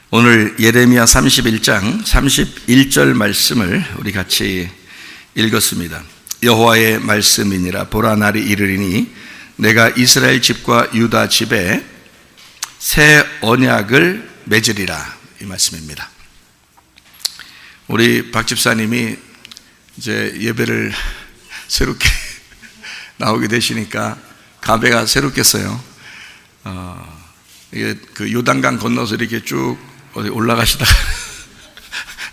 오늘 예레미야 31장 31절 말씀을 우리 같이 읽었습니다. 여호와의 말씀이니라. 보라, 날이 이르리니 내가 이스라엘 집과 유다 집에 새 언약을 맺으리라. 이 말씀입니다. 우리 박 집사님이 이제 예배를 새롭게 나오게 되시니까 가배가 새롭겠어요. 이게 그 요단강 건너서 이렇게 쭉 어디 올라가시다가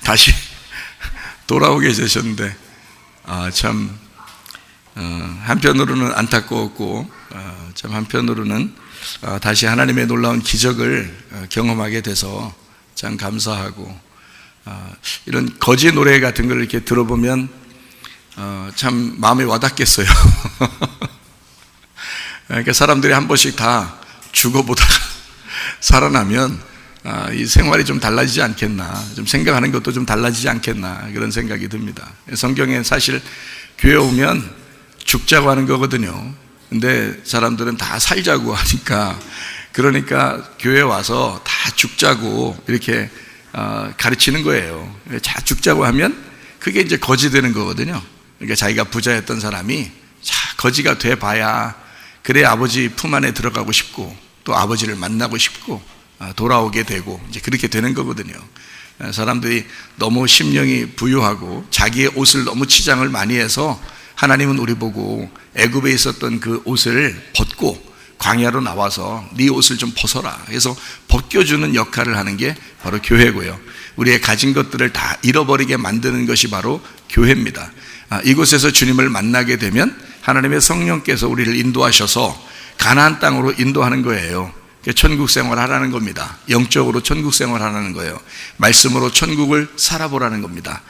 다시 돌아오게 되셨는데, 참, 한편으로는 안타까웠고, 참 한편으로는 다시 하나님의 놀라운 기적을 경험하게 돼서 참 감사하고, 이런 거지 노래 같은 걸 이렇게 들어보면 참 마음에 와닿겠어요. 그러니까 사람들이 한 번씩 다 죽어보다가 살아나면 이 생활이 좀 달라지지 않겠나, 좀 생각하는 것도 좀 달라지지 않겠나, 그런 생각이 듭니다. 성경에 사실 교회 오면 죽자고 하는 거거든요. 근데 사람들은 다 살자고 하니까, 그러니까 교회 와서 다 죽자고 이렇게 가르치는 거예요. 자, 죽자고 하면 그게 이제 거지 되는 거거든요. 그러니까 자기가 부자였던 사람이 거지가 돼 봐야 그래 아버지 품 안에 들어가고 싶고 또 아버지를 만나고 싶고 돌아오게 되고 이제 그렇게 되는 거거든요. 사람들이 너무 심령이 부유하고 자기의 옷을 너무 치장을 많이 해서 하나님은 우리 보고 애굽에 있었던 그 옷을 벗고 광야로 나와서 네 옷을 좀 벗어라, 그래서 벗겨주는 역할을 하는 게 바로 교회고요. 우리의 가진 것들을 다 잃어버리게 만드는 것이 바로 교회입니다. 이곳에서 주님을 만나게 되면 하나님의 성령께서 우리를 인도하셔서 가나안 땅으로 인도하는 거예요. 천국 생활 하라는 겁니다. 영적으로 천국 생활 하라는 거예요. 말씀으로 천국을 살아보라는 겁니다.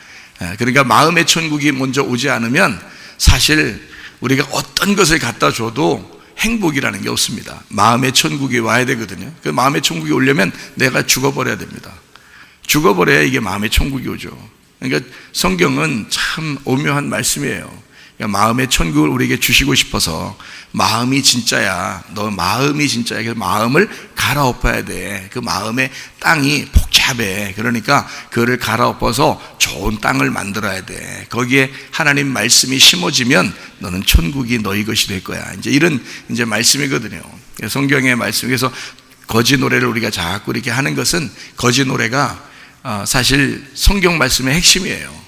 그러니까 마음의 천국이 먼저 오지 않으면 사실 우리가 어떤 것을 갖다 줘도 행복이라는 게 없습니다. 마음의 천국이 와야 되거든요. 그 마음의 천국이 오려면 내가 죽어버려야 됩니다. 죽어버려야 이게 마음의 천국이 오죠. 그러니까 성경은 참 오묘한 말씀이에요. 그러니까 마음의 천국을 우리에게 주시고 싶어서, 마음이 진짜야, 너 마음이 진짜야, 그래서 마음을 갈아엎어야 돼. 그 마음의 땅이 복잡해. 그러니까 그거를 갈아엎어서 좋은 땅을 만들어야 돼. 거기에 하나님 말씀이 심어지면 너는 천국이 너희 것이 될 거야. 이제 이런 이제 말씀이거든요. 성경의 말씀. 그래서 거지 노래를 우리가 자꾸 이렇게 하는 것은, 거지 노래가 사실 성경 말씀의 핵심이에요.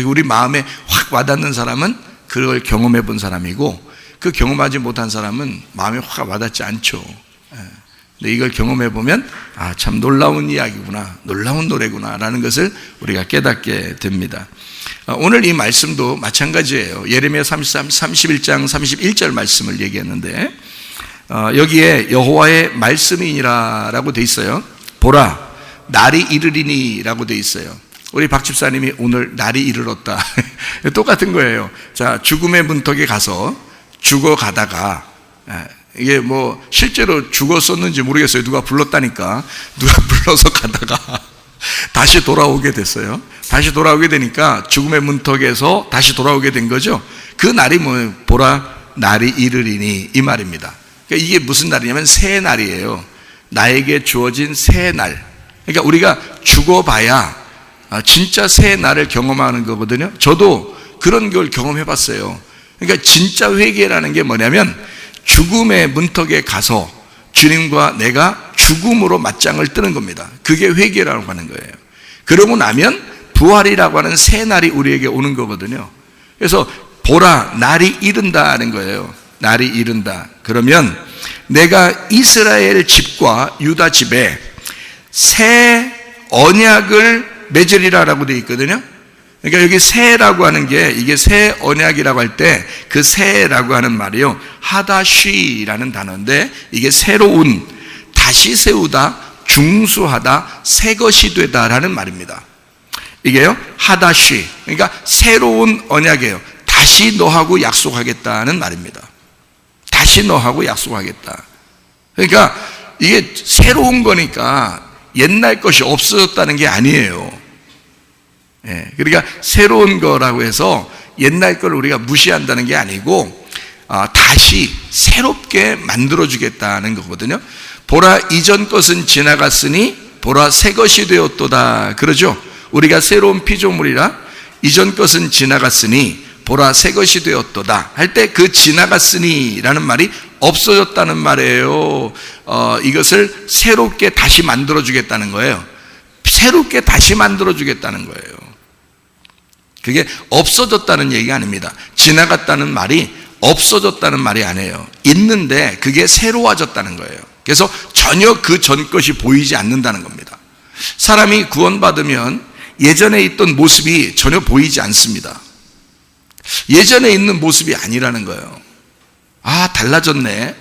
우리 마음에 확 와닿는 사람은 그걸 경험해 본 사람이고, 그 경험하지 못한 사람은 마음에 확 와닿지 않죠. 근데 이걸 경험해 보면 참 놀라운 이야기구나, 놀라운 노래구나 라는 것을 우리가 깨닫게 됩니다. 오늘 이 말씀도 마찬가지예요. 예레미야 31장 31절 말씀을 얘기했는데, 여기에 여호와의 말씀이니라 라고 돼 있어요. 보라, 날이 이르리니 라고 돼 있어요. 우리 박 집사님이 오늘 날이 이르렀다. 똑같은 거예요. 자, 죽음의 문턱에 가서 죽어가다가, 이게 뭐 실제로 죽었었는지 모르겠어요. 누가 불렀다니까. 누가 불러서 가다가 다시 돌아오게 됐어요. 다시 돌아오게 되니까 죽음의 문턱에서 다시 돌아오게 된 거죠. 그 날이 뭐예요? 보라, 날이 이르리니, 이 말입니다. 그러니까 이게 무슨 날이냐면 새 날이에요. 나에게 주어진 새 날. 그러니까 우리가 죽어봐야 진짜 새 날을 경험하는 거거든요. 저도 그런 걸 경험해 봤어요. 그러니까 진짜 회개라는 게 뭐냐면, 죽음의 문턱에 가서 주님과 내가 죽음으로 맞짱을 뜨는 겁니다. 그게 회개라고 하는 거예요. 그러고 나면 부활이라고 하는 새 날이 우리에게 오는 거거든요. 그래서 보라, 날이 이른다는 거예요. 날이 이른다. 그러면 내가 이스라엘 집과 유다 집에 새 언약을 맺으리라라고 되어 있거든요. 그러니까 여기 새라고 하는 게, 이게 새 언약이라고 할 때 그 새라고 하는 말이요, 하다쉬라는 단어인데, 이게 새로운, 다시 세우다, 중수하다, 새 것이 되다라는 말입니다. 이게요, 하다쉬, 그러니까 새로운 언약이에요. 다시 너하고 약속하겠다는 말입니다. 다시 너하고 약속하겠다. 그러니까 이게 새로운 거니까 옛날 것이 없어졌다는 게 아니에요. 그러니까 새로운 거라고 해서 옛날 걸 우리가 무시한다는 게 아니고, 다시 새롭게 만들어주겠다는 거거든요. 보라, 이전 것은 지나갔으니 보라 새 것이 되었도다 그러죠. 우리가 새로운 피조물이라 이전 것은 지나갔으니 보라 새 것이 되었도다 할 때 그 지나갔으니라는 말이 없어졌다는 말이에요. 이것을 새롭게 다시 만들어주겠다는 거예요. 새롭게 다시 만들어주겠다는 거예요. 그게 없어졌다는 얘기가 아닙니다. 지나갔다는 말이 없어졌다는 말이 아니에요. 있는데 그게 새로워졌다는 거예요. 그래서 전혀 그 전 것이 보이지 않는다는 겁니다. 사람이 구원받으면 예전에 있던 모습이 전혀 보이지 않습니다. 예전에 있는 모습이 아니라는 거예요. 아, 달라졌네.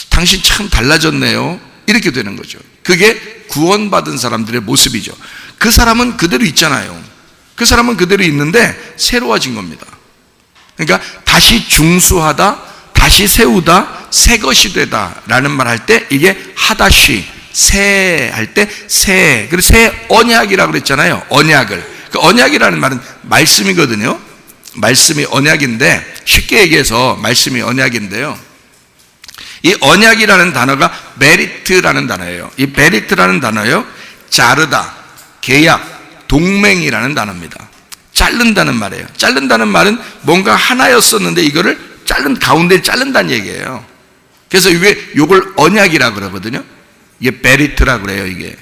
당신 참 달라졌네요. 이렇게 되는 거죠. 그게 구원받은 사람들의 모습이죠. 그 사람은 그대로 있잖아요. 그 사람은 그대로 있는데 새로워진 겁니다. 그러니까 다시 중수하다, 다시 세우다, 새 것이 되다 라는 말 할 때 이게 하다시, 새 할 때 새, 그리고 새 언약이라고 그랬잖아요. 언약을. 그 언약이라는 말은 말씀이거든요. 말씀이 언약인데 쉽게 얘기해서 말씀이 언약인데요. 이 언약이라는 단어가 메리트라는 단어예요. 이 메리트라는 단어요. 자르다, 계약, 동맹이라는 단어입니다. 자른다는 말이에요. 자른다는 말은 뭔가 하나였었는데 이거를 가운데 자른다는 얘기예요. 그래서 이걸 언약이라고 그러거든요. 이게 메리트라고 그래요. 이게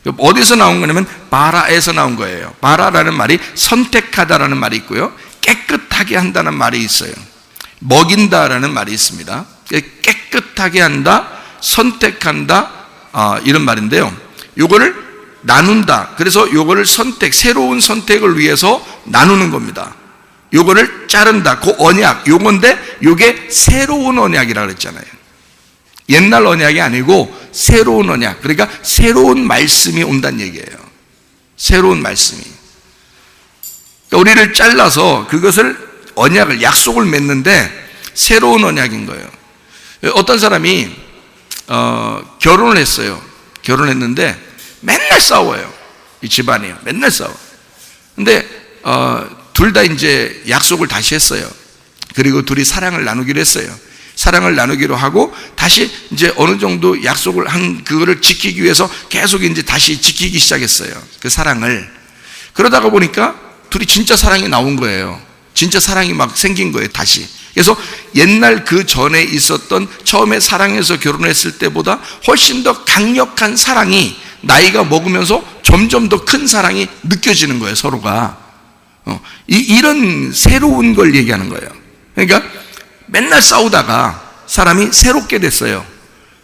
어디서 나온 거냐면 바라에서 나온 거예요. 바라라는 말이 선택하다라는 말이 있고요. 깨끗하게 한다는 말이 있어요. 먹인다라는 말이 있습니다. 깨끗하게 한다, 선택한다, 이런 말인데요. 요거를 나눈다. 그래서 요거를 새로운 선택을 위해서 나누는 겁니다. 요거를 자른다. 그 언약, 요건데 요게 새로운 언약이라고 그랬잖아요. 옛날 언약이 아니고 새로운 언약. 그러니까 새로운 말씀이 온다는 얘기예요. 새로운 말씀이. 그러니까 우리를 잘라서 그것을 언약을, 약속을 맺는데 새로운 언약인 거예요. 어떤 사람이 결혼을 했어요. 결혼했는데 맨날 싸워요. 이 집안이요. 맨날 싸워. 근데 둘 다 이제 약속을 다시 했어요. 그리고 둘이 사랑을 나누기로 했어요. 사랑을 나누기로 하고 다시 이제 어느 정도 약속을 한 그거를 지키기 위해서 계속 이제 다시 지키기 시작했어요. 그 사랑을. 그러다가 보니까 둘이 진짜 사랑이 나온 거예요. 진짜 사랑이 막 생긴 거예요. 다시. 그래서 옛날 그 전에 있었던 처음에 사랑해서 결혼했을 때보다 훨씬 더 강력한 사랑이 나이가 먹으면서 점점 더 큰 사랑이 느껴지는 거예요. 서로가. 이런 새로운 걸 얘기하는 거예요. 그러니까 맨날 싸우다가 사람이 새롭게 됐어요.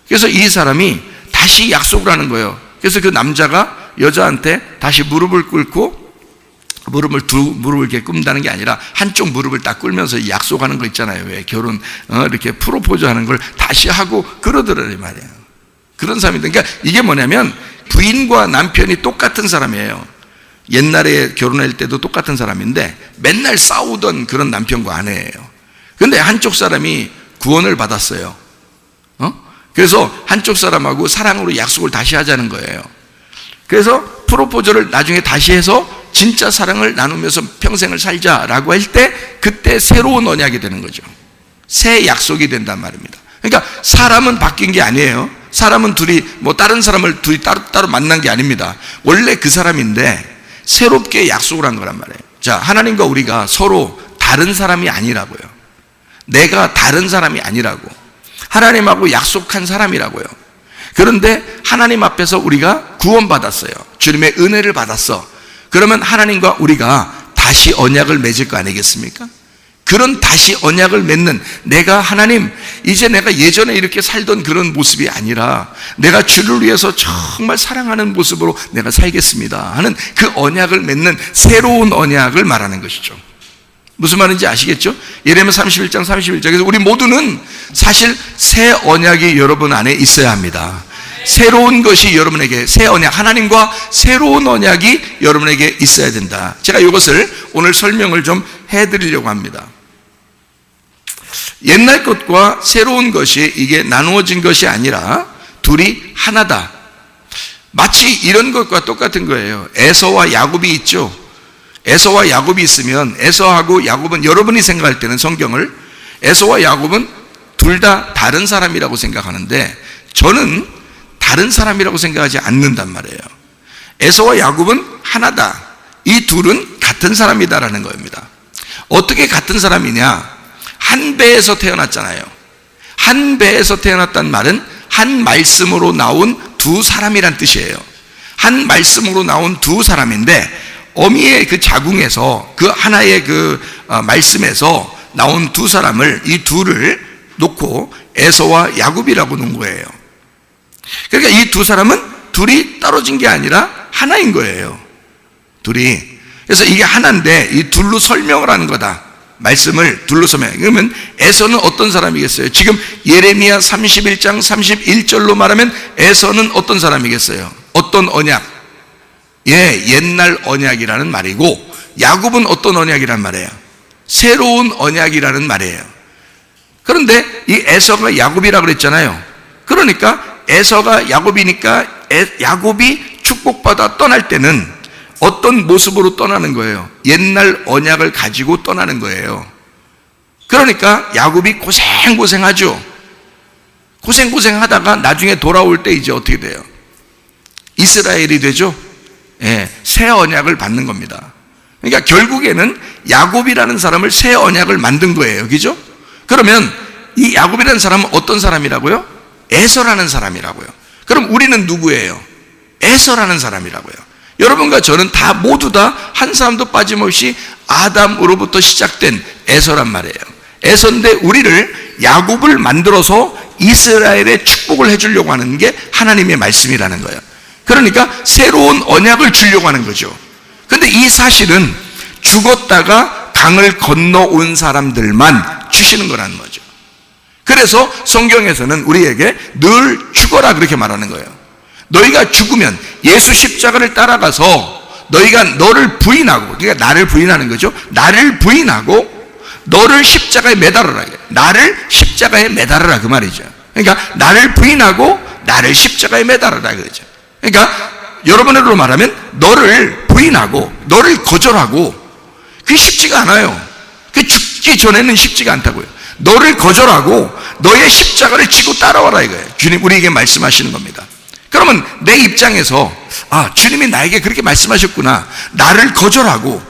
그래서 이 사람이 다시 약속을 하는 거예요. 그래서 그 남자가 여자한테 다시 무릎을 꿇고 무릎을 이렇게 꿇는다는 게 아니라 한쪽 무릎을 딱 꿇으면서 약속하는 거 있잖아요. 왜 결혼 이렇게 프로포즈 하는 걸 다시 하고 그러더라는 말이에요. 그런 사람인데, 그러니까 이게 뭐냐면 부인과 남편이 똑같은 사람이에요. 옛날에 결혼할 때도 똑같은 사람인데 맨날 싸우던 그런 남편과 아내예요. 그런데 한쪽 사람이 구원을 받았어요. 그래서 한쪽 사람하고 사랑으로 약속을 다시 하자는 거예요. 그래서 프로포즈를 나중에 다시 해서 진짜 사랑을 나누면서 평생을 살자라고 할 때 그때 새로운 언약이 되는 거죠. 새 약속이 된단 말입니다. 그러니까 사람은 바뀐 게 아니에요. 사람은 둘이 다른 사람을 둘이 따로 만난 게 아닙니다. 원래 그 사람인데 새롭게 약속을 한 거란 말이에요. 자, 하나님과 우리가 서로 다른 사람이 아니라고요. 내가 다른 사람이 아니라고. 하나님하고 약속한 사람이라고요. 그런데 하나님 앞에서 우리가 구원받았어요. 주님의 은혜를 받았어. 그러면 하나님과 우리가 다시 언약을 맺을 거 아니겠습니까? 그런 다시 언약을 맺는, 내가 하나님, 이제 내가 예전에 이렇게 살던 그런 모습이 아니라 내가 주를 위해서 정말 사랑하는 모습으로 내가 살겠습니다 하는 그 언약을 맺는 새로운 언약을 말하는 것이죠. 무슨 말인지 아시겠죠? 예레미야 31장 31절에서 우리 모두는 사실 새 언약이 여러분 안에 있어야 합니다. 새로운 것이 여러분에게, 새 언약, 하나님과 새로운 언약이 여러분에게 있어야 된다. 제가 이것을 오늘 설명을 좀 해드리려고 합니다. 옛날 것과 새로운 것이 이게 나누어진 것이 아니라 둘이 하나다. 마치 이런 것과 똑같은 거예요. 에서와 야곱이 있죠. 에서와 야곱이 있으면 에서하고 야곱은, 여러분이 생각할 때는 성경을 에서와 야곱은 둘 다 다른 사람이라고 생각하는데 저는 다른 사람이라고 생각하지 않는단 말이에요. 에서와 야곱은 하나다. 이 둘은 같은 사람이다라는 겁니다. 어떻게 같은 사람이냐? 한 배에서 태어났잖아요. 한 배에서 태어났다는 말은 한 말씀으로 나온 두 사람이란 뜻이에요. 한 말씀으로 나온 두 사람인데 어미의 그 자궁에서 그 하나의 그 말씀에서 나온 두 사람을, 이 둘을 놓고 에서와 야곱이라고 놓은 거예요. 그러니까 이 두 사람은 둘이 떨어진 게 아니라 하나인 거예요. 둘이. 그래서 이게 하나인데 이 둘로 설명을 하는 거다. 말씀을 둘로 설명해. 그러면 에서는 어떤 사람이겠어요? 지금 예레미야 31장 31절로 말하면 에서는 어떤 사람이겠어요? 어떤 언약? 옛날 언약이라는 말이고, 야곱은 어떤 언약이란 말이에요? 새로운 언약이라는 말이에요. 그런데 이 에서가 야곱이라고 그랬잖아요. 그러니까 에서가 야곱이니까 야곱이 축복받아 떠날 때는 어떤 모습으로 떠나는 거예요? 옛날 언약을 가지고 떠나는 거예요. 그러니까 야곱이 고생하죠. 고생하다가 나중에 돌아올 때 이제 어떻게 돼요? 이스라엘이 되죠. 새 언약을 받는 겁니다. 그러니까 결국에는 야곱이라는 사람을 새 언약을 만든 거예요. 그죠? 그러면 이 야곱이라는 사람은 어떤 사람이라고요? 에서라는 사람이라고요. 그럼 우리는 누구예요? 에서라는 사람이라고요. 여러분과 저는 다 모두 다 한 사람도 빠짐없이 아담으로부터 시작된 에서란 말이에요. 에서인데 우리를 야곱을 만들어서 이스라엘의 축복을 해주려고 하는 게 하나님의 말씀이라는 거예요. 그러니까 새로운 언약을 주려고 하는 거죠. 근데 이 사실은 죽었다가 강을 건너온 사람들만 주시는 거라는 거죠. 그래서 성경에서는 우리에게 늘 죽어라 그렇게 말하는 거예요. 너희가 죽으면 예수 십자가를 따라가서 너희가 너를 부인하고, 그러니까 나를 부인하는 거죠. 나를 부인하고 너를 십자가에 매달아라. 나를 십자가에 매달아라 그 말이죠. 그러니까 나를 부인하고 나를 십자가에 매달아라 그러죠. 그러니까 여러분으로 말하면 너를 부인하고 너를 거절하고, 그게 쉽지가 않아요. 그 죽기 전에는 쉽지가 않다고요. 너를 거절하고 너의 십자가를 지고 따라와라 이거예요. 주님 우리에게 말씀하시는 겁니다. 그러면 내 입장에서 주님이 나에게 그렇게 말씀하셨구나, 나를 거절하고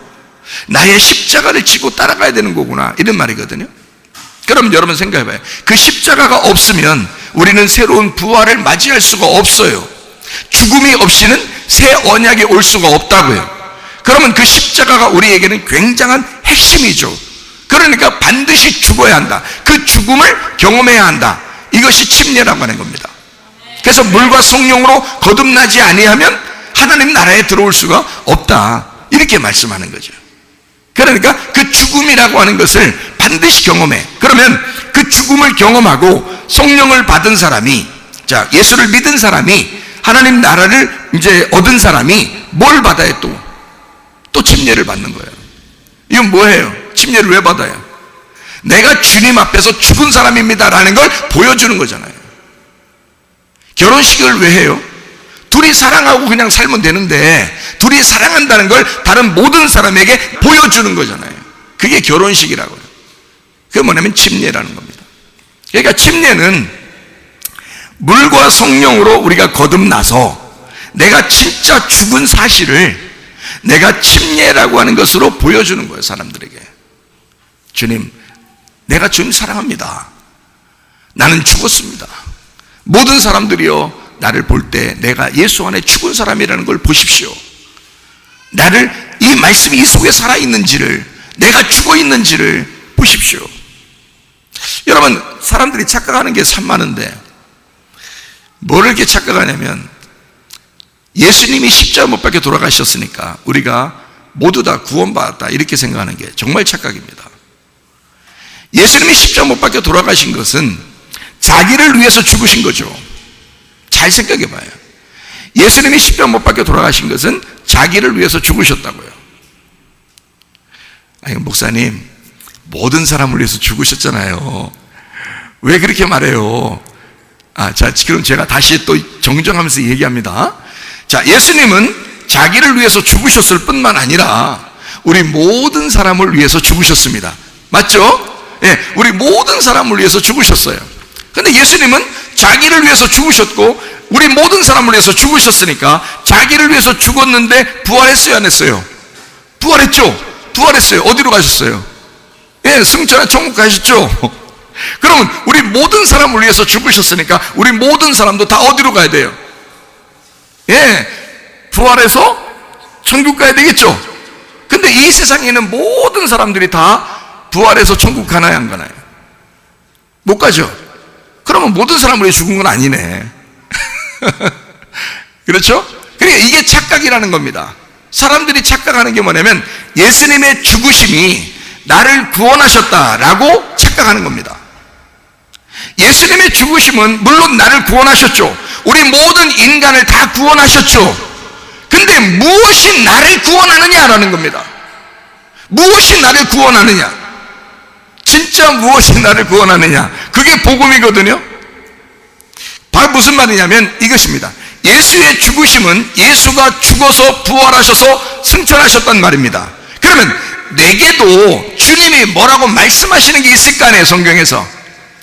나의 십자가를 지고 따라가야 되는 거구나, 이런 말이거든요. 그럼 여러분 생각해봐요. 그 십자가가 없으면 우리는 새로운 부활을 맞이할 수가 없어요. 죽음이 없이는 새 언약이 올 수가 없다고요. 그러면 그 십자가가 우리에게는 굉장한 핵심이죠. 그러니까 반드시 죽어야 한다. 그 죽음을 경험해야 한다. 이것이 침례라고 하는 겁니다. 그래서 물과 성령으로 거듭나지 아니하면 하나님 나라에 들어올 수가 없다, 이렇게 말씀하는 거죠. 그러니까 그 죽음이라고 하는 것을 반드시 경험해. 그러면 그 죽음을 경험하고 성령을 받은 사람이, 자, 예수를 믿은 사람이, 하나님 나라를 이제 얻은 사람이 뭘 받아요? 또 침례를 받는 거예요. 이건 뭐예요? 침례를 왜 받아요? 내가 주님 앞에서 죽은 사람입니다라는 걸 보여주는 거잖아요. 결혼식을 왜 해요? 둘이 사랑하고 그냥 살면 되는데 둘이 사랑한다는 걸 다른 모든 사람에게 보여주는 거잖아요. 그게 결혼식이라고요. 그게 뭐냐면 침례라는 겁니다. 그러니까 침례는 물과 성령으로 우리가 거듭나서 내가 진짜 죽은 사실을 내가 침례라고 하는 것으로 보여주는 거예요, 사람들에게. 주님, 내가 주님 사랑합니다. 나는 죽었습니다. 모든 사람들이요, 나를 볼 때 내가 예수 안에 죽은 사람이라는 걸 보십시오. 나를, 이 말씀이 이 속에 살아있는지를, 내가 죽어있는지를 보십시오. 여러분, 사람들이 착각하는 게 참 많은데 뭐를 이렇게 착각하냐면, 예수님이 십자가 못 박혀 돌아가셨으니까 우리가 모두 다 구원받았다, 이렇게 생각하는 게 정말 착각입니다. 예수님이 십자가 못 박혀 돌아가신 것은 자기를 위해서 죽으신 거죠. 잘 생각해 봐요. 예수님이 십자가 못 박혀 돌아가신 것은 자기를 위해서 죽으셨다고요. 아니, 목사님, 모든 사람을 위해서 죽으셨잖아요. 왜 그렇게 말해요? 자, 그럼 제가 다시 또 정정하면서 얘기합니다. 자, 예수님은 자기를 위해서 죽으셨을 뿐만 아니라 우리 모든 사람을 위해서 죽으셨습니다. 맞죠? 예, 우리 모든 사람을 위해서 죽으셨어요. 근데 예수님은 자기를 위해서 죽으셨고 우리 모든 사람을 위해서 죽으셨으니까 자기를 위해서 죽었는데 부활했어요, 안 했어요? 부활했죠? 부활했어요. 어디로 가셨어요? 예, 승천한 천국 가셨죠? 그러면 우리 모든 사람을 위해서 죽으셨으니까 우리 모든 사람도 다 어디로 가야 돼요? 예, 부활해서 천국 가야 되겠죠? 근데 이 세상에 있는 모든 사람들이 다 부활해서 천국 가나요, 안 가나요? 못 가죠? 그러면 모든 사람을 위해 죽은 건 아니네. 그렇죠? 그러니까 이게 착각이라는 겁니다. 사람들이 착각하는 게 뭐냐면 예수님의 죽으심이 나를 구원하셨다라고 착각하는 겁니다. 예수님의 죽으심은 물론 나를 구원하셨죠. 우리 모든 인간을 다 구원하셨죠. 근데 무엇이 나를 구원하느냐라는 겁니다. 무엇이 나를 구원하느냐? 진짜 무엇이 나를 구원하느냐? 그게 복음이거든요. 무슨 말이냐면 이것입니다. 예수의 죽으심은 예수가 죽어서 부활하셔서 승천하셨단 말입니다. 그러면 내게도 주님이 뭐라고 말씀하시는 게 있을 거 아니에요, 성경에서.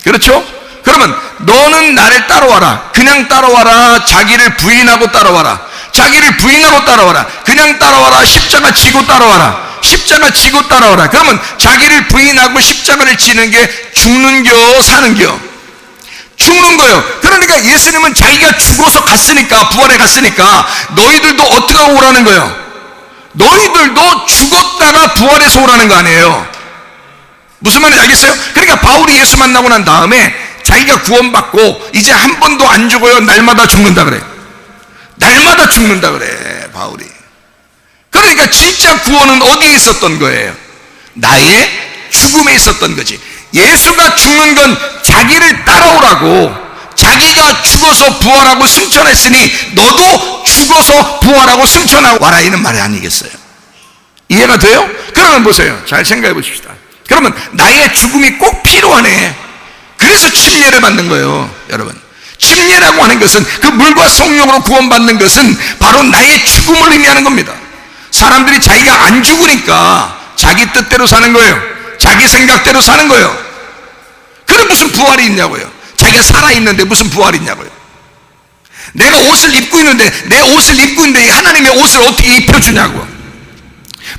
그렇죠? 그러면 너는 나를 따라와라. 그냥 따라와라. 자기를 부인하고 따라와라. 자기를 부인하고 따라와라. 그냥 따라와라. 십자가 지고 따라와라. 십자가 지고 따라와라. 그러면 자기를 부인하고 십자가를 지는 게 죽는겨 사는겨? 죽는 거예요. 그러니까 예수님은 자기가 죽어서 갔으니까, 부활해 갔으니까 너희들도 어떻게 오라는 거예요? 너희들도 죽었다가 부활해서 오라는 거 아니에요? 무슨 말인지 알겠어요? 그러니까 바울이 예수 만나고 난 다음에 자기가 구원받고 이제 한 번도 안 죽어요. 날마다 죽는다 그래. 날마다 죽는다 그래, 바울이. 그러니까 진짜 구원은 어디에 있었던 거예요? 나의 죽음에 있었던 거지. 예수가 죽는 건 자기를 따라오라고, 자기가 죽어서 부활하고 승천했으니 너도 죽어서 부활하고 승천하고 와라, 이런 말이 아니겠어요? 이해가 돼요? 그러면 보세요. 잘 생각해 보십시다. 그러면 나의 죽음이 꼭 필요하네. 그래서 침례를 받는 거예요, 여러분. 침례라고 하는 것은, 그 물과 성령으로 구원받는 것은 바로 나의 죽음을 의미하는 겁니다. 사람들이 자기가 안 죽으니까 자기 뜻대로 사는 거예요. 자기 생각대로 사는 거예요. 그럼 무슨 부활이 있냐고요? 자기가 살아있는데 무슨 부활이 있냐고요? 내가 옷을 입고 있는데, 내 옷을 입고 있는데 하나님의 옷을 어떻게 입혀주냐고요?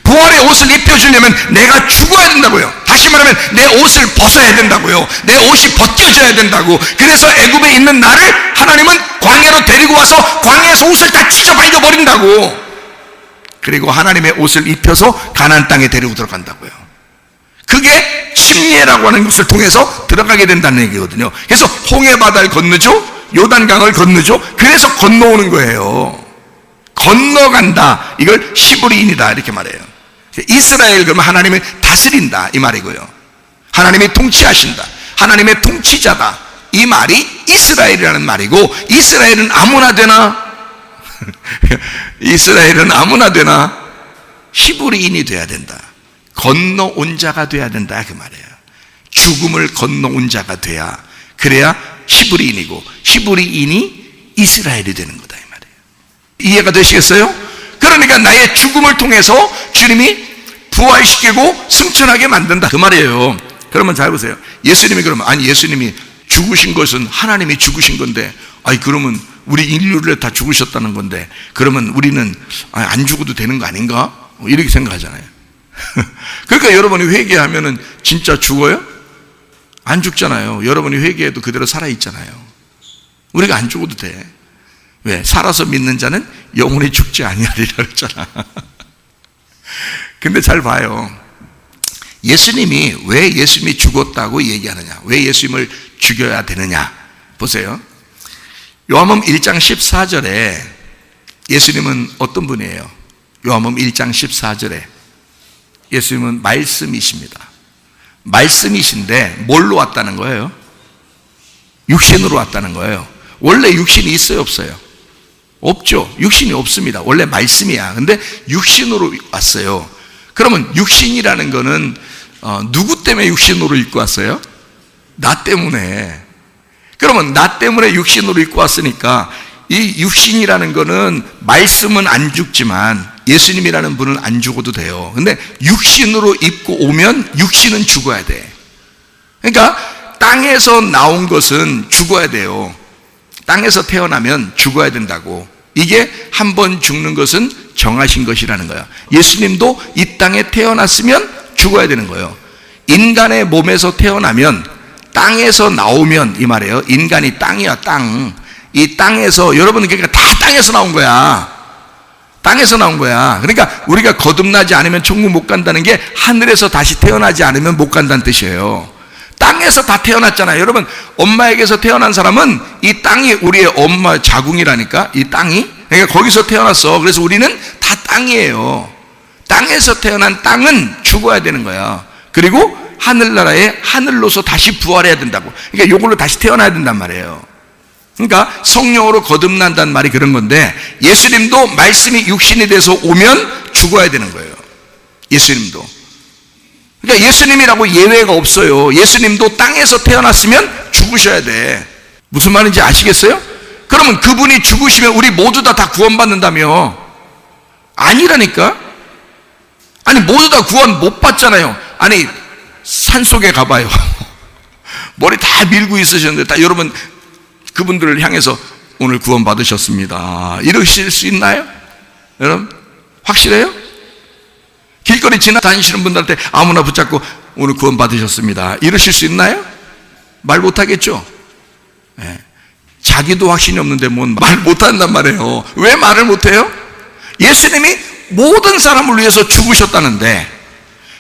부활의 옷을 입혀주려면 내가 죽어야 된다고요. 다시 말하면 내 옷을 벗어야 된다고요. 내 옷이 벗겨져야 된다고. 그래서 애굽에 있는 나를 하나님은 광야로 데리고 와서 광야에서 옷을 다 찢어 발려버린다고. 그리고 하나님의 옷을 입혀서 가나안 땅에 데리고 들어간다고요. 그게 침례라고 하는 것을 통해서 들어가게 된다는 얘기거든요. 그래서 홍해바다를 건너죠, 요단강을 건너죠. 그래서 건너오는 거예요. 건너간다, 이걸 히브리인이다 이렇게 말해요. 이스라엘, 그러면 하나님을 다스린다 이 말이고요. 하나님이 통치하신다, 하나님의 통치자다, 이 말이 이스라엘이라는 말이고, 이스라엘은 아무나 되나? 이스라엘은 아무나 되나? 히브리인이 돼야 된다. 건너온 자가 돼야 된다 그 말이에요. 죽음을 건너온 자가 돼야, 그래야 히브리인이고, 히브리인이 이스라엘이 되는 거다 이 말이에요. 이해가 되시겠어요? 그러니까 나의 죽음을 통해서 주님이 부활시키고 승천하게 만든다 그 말이에요. 그러면 잘 보세요. 예수님이 그러면, 아니 예수님이 죽으신 것은 하나님이 죽으신 건데, 아니 그러면 우리 인류를 다 죽으셨다는 건데, 그러면 우리는 안 죽어도 되는 거 아닌가? 이렇게 생각하잖아요. 그러니까 여러분이 회개하면은 진짜 죽어요? 안 죽잖아요. 여러분이 회개해도 그대로 살아있잖아요. 우리가 안 죽어도 돼. 왜? 살아서 믿는 자는 영원히 죽지 아니하리라 그랬잖아. 근데 잘 봐요. 예수님이 왜 예수님이 죽었다고 얘기하느냐, 왜 예수님을 죽여야 되느냐 보세요. 요한복음 1장 14절에 예수님은 어떤 분이에요? 요한복음 1장 14절에 예수님은 말씀이십니다. 말씀이신데 뭘로 왔다는 거예요? 육신으로 왔다는 거예요. 원래 육신이 있어요, 없어요? 없죠. 육신이 없습니다. 원래 말씀이야. 근데 육신으로 왔어요. 그러면 육신이라는 거는 누구 때문에 육신으로 입고 왔어요? 나 때문에. 그러면 나 때문에 육신으로 입고 왔으니까 이 육신이라는 거는, 말씀은 안 죽지만 예수님이라는 분은 안 죽어도 돼요. 근데 육신으로 입고 오면 육신은 죽어야 돼. 그러니까 땅에서 나온 것은 죽어야 돼요. 땅에서 태어나면 죽어야 된다고. 이게 한 번 죽는 것은 정하신 것이라는 거야. 예수님도 이 땅에 태어났으면 죽어야 되는 거예요. 인간의 몸에서 태어나면, 땅에서 나오면, 이 말이에요. 인간이 땅이야, 땅. 이 땅에서, 여러분, 그러니까 다 땅에서 나온 거야. 땅에서 나온 거야. 그러니까 우리가 거듭나지 않으면 천국 못 간다는 게 하늘에서 다시 태어나지 않으면 못 간다는 뜻이에요. 땅에서 다 태어났잖아요. 여러분, 엄마에게서 태어난 사람은 이 땅이 우리의 엄마 자궁이라니까, 이 땅이. 그러니까 거기서 태어났어. 그래서 우리는 다 땅이에요. 땅에서 태어난 땅은 죽어야 되는 거야. 그리고 하늘나라의 하늘로서 다시 부활해야 된다고. 그러니까 이걸로 다시 태어나야 된단 말이에요. 그러니까 성령으로 거듭난다는 말이 그런 건데, 예수님도 말씀이 육신이 돼서 오면 죽어야 되는 거예요. 예수님도. 그러니까 예수님이라고 예외가 없어요. 예수님도 땅에서 태어났으면 죽으셔야 돼. 무슨 말인지 아시겠어요? 그러면 그분이 죽으시면 우리 모두 다 구원받는다며? 아니라니까. 아니, 모두 다 구원 못 받잖아요. 아니, 산속에 가봐요. 머리 다 밀고 있으셨는데, 다 여러분 그분들을 향해서 오늘 구원 받으셨습니다, 이러실 수 있나요? 여러분 확실해요? 길거리 지나다니시는 분들한테 아무나 붙잡고 오늘 구원 받으셨습니다, 이러실 수 있나요? 말 못하겠죠? 네. 자기도 확신이 없는데 뭔 말 못한단 말이에요. 왜 말을 못해요? 예수님이 모든 사람을 위해서 죽으셨다는데,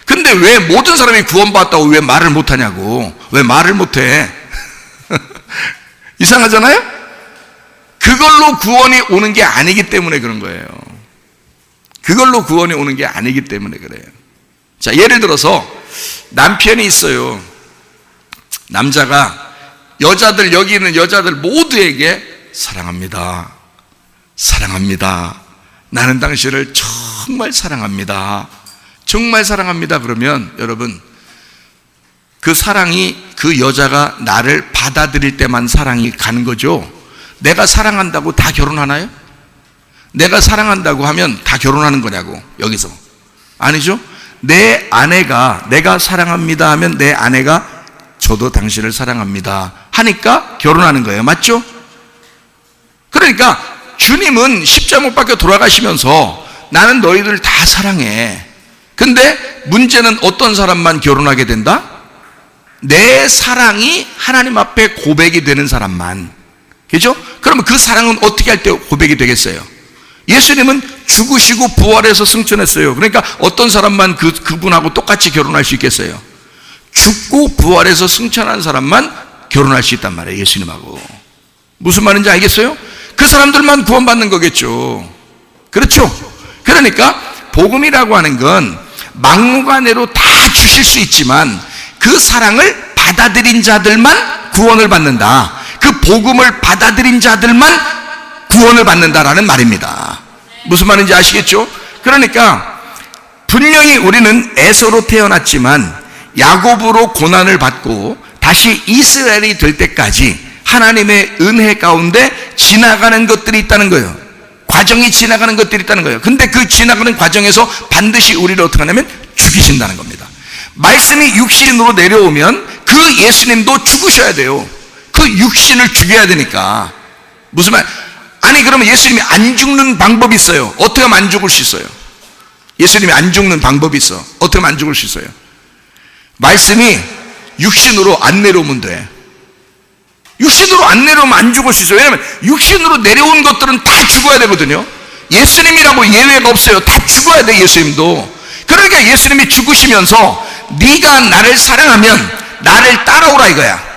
근데 왜 모든 사람이 구원받았다고 왜 말을 못하냐고. 왜 말을 못해? 이상하잖아요? 그걸로 구원이 오는 게 아니기 때문에 그런 거예요. 그걸로 구원이 오는 게 아니기 때문에 그래요. 자, 예를 들어서 남편이 있어요. 남자가 여자들, 여기 있는 여자들 모두에게 사랑합니다, 사랑합니다, 나는 당신을 정말 사랑합니다, 정말 사랑합니다, 그러면 여러분, 그 사랑이 그 여자가 나를 받아들일 때만 사랑이 가는 거죠. 내가 사랑한다고 다 결혼하나요? 내가 사랑한다고 하면 다 결혼하는 거냐고, 여기서. 아니죠? 내 아내가, 내가 사랑합니다 하면 내 아내가 저도 당신을 사랑합니다 하니까 결혼하는 거예요. 맞죠? 그러니까 주님은 십자가 못 박혀 돌아가시면서 나는 너희들 다 사랑해. 근데 문제는 어떤 사람만 결혼하게 된다? 내 사랑이 하나님 앞에 고백이 되는 사람만. 그죠? 그러면 그 사랑은 어떻게 할 때 고백이 되겠어요? 예수님은 죽으시고 부활해서 승천했어요. 그러니까 어떤 사람만 그분하고 똑같이 결혼할 수 있겠어요? 죽고 부활해서 승천한 사람만 결혼할 수 있단 말이에요, 예수님하고. 무슨 말인지 알겠어요? 그 사람들만 구원받는 거겠죠. 그렇죠? 그러니까 복음이라고 하는 건 막무가내로 다 주실 수 있지만 그 사랑을 받아들인 자들만 구원을 받는다. 그 복음을 받아들인 자들만 구원을 받는다라는 말입니다. 무슨 말인지 아시겠죠? 그러니까 분명히 우리는 에서로 태어났지만 야곱으로 고난을 받고 다시 이스라엘이 될 때까지 하나님의 은혜 가운데 지나가는 것들이 있다는 거예요. 과정이 지나가는 것들이 있다는 거예요. 근데 그 지나가는 과정에서 반드시 우리를 어떻게 하냐면 죽이신다는 겁니다. 말씀이 육신으로 내려오면 그 예수님도 죽으셔야 돼요. 그 육신을 죽여야 되니까. 무슨 말? 아니, 그러면 예수님이 안 죽는 방법이 있어요. 어떻게 하면 안 죽을 수 있어요? 예수님이 안 죽는 방법이 있어. 어떻게 하면 안 죽을 수 있어요? 말씀이 육신으로 안 내려오면 돼. 육신으로 안 내려오면 안 죽을 수 있어요. 왜냐하면 육신으로 내려온 것들은 다 죽어야 되거든요. 예수님이라고 예외가 없어요. 다 죽어야 돼, 예수님도. 그러니까 예수님이 죽으시면서 네가 나를 사랑하면 나를 따라오라 이거야.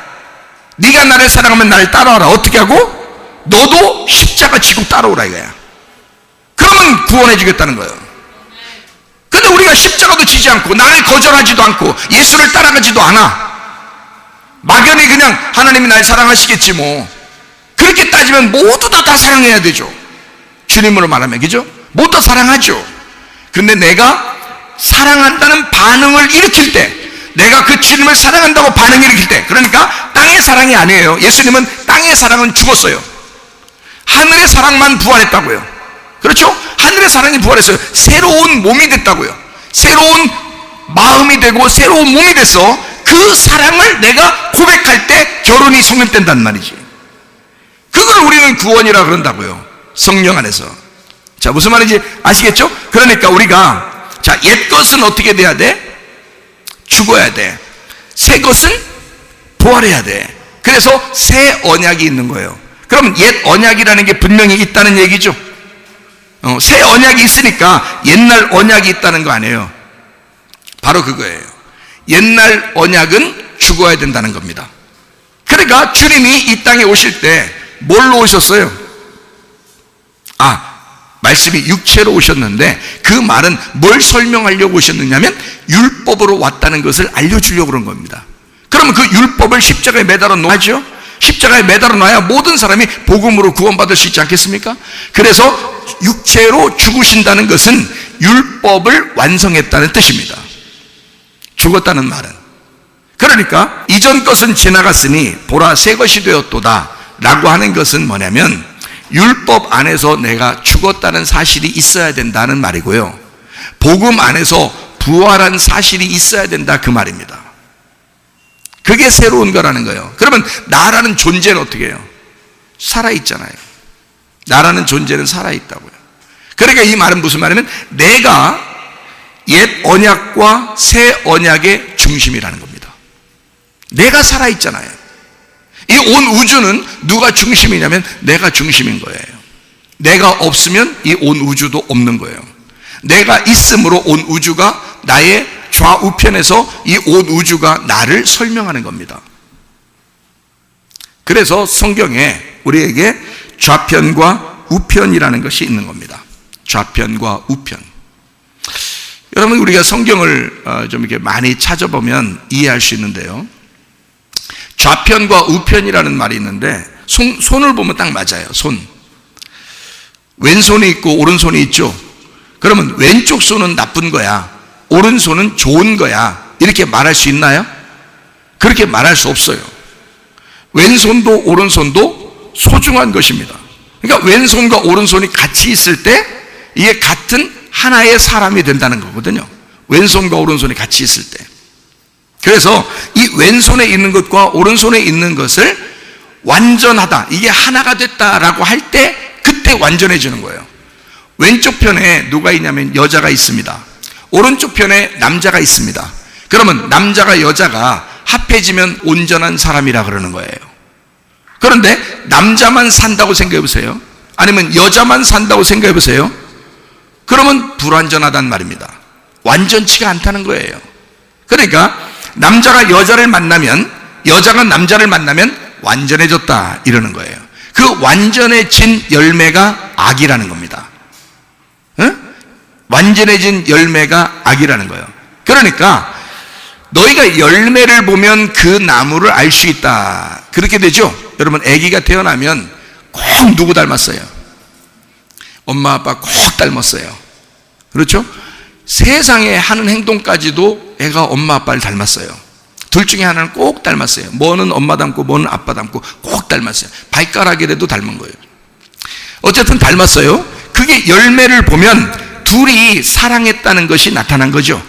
네가 나를 사랑하면 나를 따라오라. 어떻게 하고? 너도 십자가 지고 따라오라 이거야. 그러면 구원해 주겠다는 거예요. 근데 우리가 십자가도 지지 않고 나를 거절하지도 않고 예수를 따라가지도 않아. 막연히 그냥 하나님이 날 사랑하시겠지 뭐. 그렇게 따지면 모두 다 사랑해야 되죠. 주님으로 말하면, 그죠? 모두 다 사랑하죠. 근데 내가 사랑한다는 반응을 일으킬 때, 내가 그 주님을 사랑한다고 반응을 일으킬 때, 그러니까 땅의 사랑이 아니에요. 예수님은 땅의 사랑은 죽었어요. 하늘의 사랑만 부활했다고요. 그렇죠? 하늘의 사랑이 부활했어요. 새로운 몸이 됐다고요. 새로운 마음이 되고 새로운 몸이 됐어. 그 사랑을 내가 고백할 때 결혼이 성립된단 말이지. 그걸 우리는 구원이라 그런다고요. 성령 안에서. 자, 무슨 말인지 아시겠죠? 그러니까 우리가, 자, 옛 것은 어떻게 돼야 돼? 죽어야 돼. 새 것은 부활해야 돼. 그래서 새 언약이 있는 거예요. 그럼 옛 언약이라는 게 분명히 있다는 얘기죠. 새 언약이 있으니까 옛날 언약이 있다는 거 아니에요. 바로 그거예요. 옛날 언약은 죽어야 된다는 겁니다. 그러니까 주님이 이 땅에 오실 때 뭘로 오셨어요? 말씀이 육체로 오셨는데 그 말은 뭘 설명하려고 오셨느냐면 율법으로 왔다는 것을 알려주려고 그런 겁니다. 그러면 그 율법을 십자가에 매달아 놓아야죠. 십자가에 매달아 놔야 모든 사람이 복음으로 구원받을 수 있지 않겠습니까? 그래서 육체로 죽으신다는 것은 율법을 완성했다는 뜻입니다. 죽었다는 말은. 그러니까 이전 것은 지나갔으니 보라 새 것이 되었도다 라고 하는 것은 뭐냐면 율법 안에서 내가 죽었다는 사실이 있어야 된다는 말이고요, 복음 안에서 부활한 사실이 있어야 된다 그 말입니다. 그게 새로운 거라는 거예요. 그러면 나라는 존재는 어떻게 해요? 살아있잖아요. 나라는 존재는 살아있다고요. 그러니까 이 말은 무슨 말이냐면 내가 옛 언약과 새 언약의 중심이라는 겁니다. 내가 살아있잖아요. 이 온 우주는 누가 중심이냐면 내가 중심인 거예요. 내가 없으면 이 온 우주도 없는 거예요. 내가 있음으로 온 우주가 나의 좌우편에서 이 온 우주가 나를 설명하는 겁니다. 그래서 성경에 우리에게 좌편과 우편이라는 것이 있는 겁니다. 좌편과 우편. 여러분, 우리가 성경을 좀 이렇게 많이 찾아보면 이해할 수 있는데요, 좌편과 우편이라는 말이 있는데 손을 보면 딱 맞아요. 손. 왼손이 있고 오른손이 있죠. 그러면 왼쪽 손은 나쁜 거야, 오른손은 좋은 거야, 이렇게 말할 수 있나요? 그렇게 말할 수 없어요. 왼손도 오른손도 소중한 것입니다. 그러니까 왼손과 오른손이 같이 있을 때 이게 같은 하나의 사람이 된다는 거거든요. 왼손과 오른손이 같이 있을 때. 그래서 이 왼손에 있는 것과 오른손에 있는 것을 완전하다, 이게 하나가 됐다라고 할 때 그때 완전해지는 거예요. 왼쪽 편에 누가 있냐면 여자가 있습니다. 오른쪽 편에 남자가 있습니다. 그러면 남자가 여자가 합해지면 온전한 사람이라 그러는 거예요. 그런데 남자만 산다고 생각해 보세요. 아니면 여자만 산다고 생각해 보세요. 그러면 불완전하단 말입니다. 완전치가 않다는 거예요. 그러니까 남자가 여자를 만나면, 여자가 남자를 만나면 완전해졌다 이러는 거예요. 그 완전해진 열매가 악이라는 겁니다. 완전해진 열매가 악이라는 거예요. 그러니까 너희가 열매를 보면 그 나무를 알 수 있다, 그렇게 되죠. 여러분, 아기가 태어나면 꼭 누구 닮았어요? 엄마 아빠 꼭 닮았어요. 그렇죠? 세상에 하는 행동까지도 애가 엄마 아빠를 닮았어요. 둘 중에 하나는 꼭 닮았어요. 뭐는 엄마 닮고 뭐는 아빠 닮고 꼭 닮았어요. 발가락이라도 닮은 거예요. 어쨌든 닮았어요. 그게 열매를 보면 둘이 사랑했다는 것이 나타난 거죠.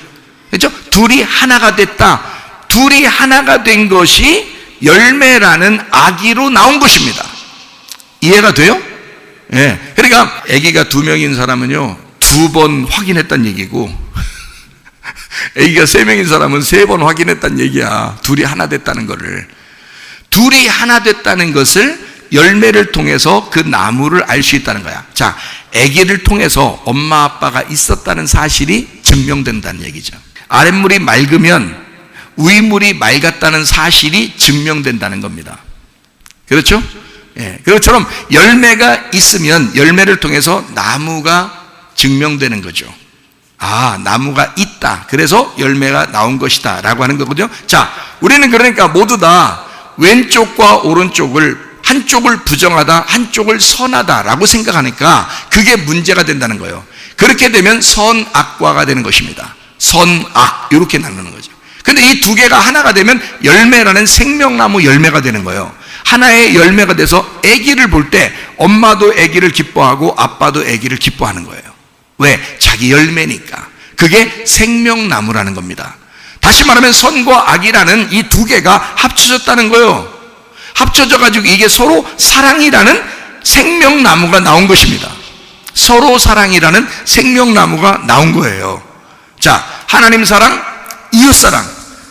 그렇죠? 둘이 하나가 됐다. 둘이 하나가 된 것이 열매라는 아기로 나온 것입니다. 이해가 돼요? 예. 그러니까 아기가 2명인 사람은요 2번 확인했다는 얘기고, 아기가 3명인 사람은 3번 확인했다는 얘기야. 둘이 하나 됐다는 거를. 둘이 하나 됐다는 것을 열매를 통해서 그 나무를 알 수 있다는 거야. 자, 아기를 통해서 엄마 아빠가 있었다는 사실이 증명된다는 얘기죠. 아랫물이 맑으면 윗물이 맑았다는 사실이 증명된다는 겁니다. 그렇죠? 예. 그것처럼 열매가 있으면 열매를 통해서 나무가 증명되는 거죠. 나무가 있다, 그래서 열매가 나온 것이다 라고 하는 거거든요. 자, 우리는 그러니까 모두 다 왼쪽과 오른쪽을, 한쪽을 부정하다 한쪽을 선하다 라고 생각하니까 그게 문제가 된다는 거예요. 그렇게 되면 선악과가 되는 것입니다. 선악, 이렇게 나누는 거죠. 근데 이 두 개가 하나가 되면 열매라는 생명나무 열매가 되는 거예요. 하나의 열매가 돼서 아기를 볼 때 엄마도 아기를 기뻐하고 아빠도 아기를 기뻐하는 거예요. 왜? 자기 열매니까. 그게 생명나무라는 겁니다. 다시 말하면 선과 악이라는 이 두 개가 합쳐졌다는 거예요. 합쳐져 가지고 이게 서로 사랑이라는 생명나무가 나온 것입니다. 서로 사랑이라는 생명나무가 나온 거예요. 자, 하나님 사랑, 이웃 사랑.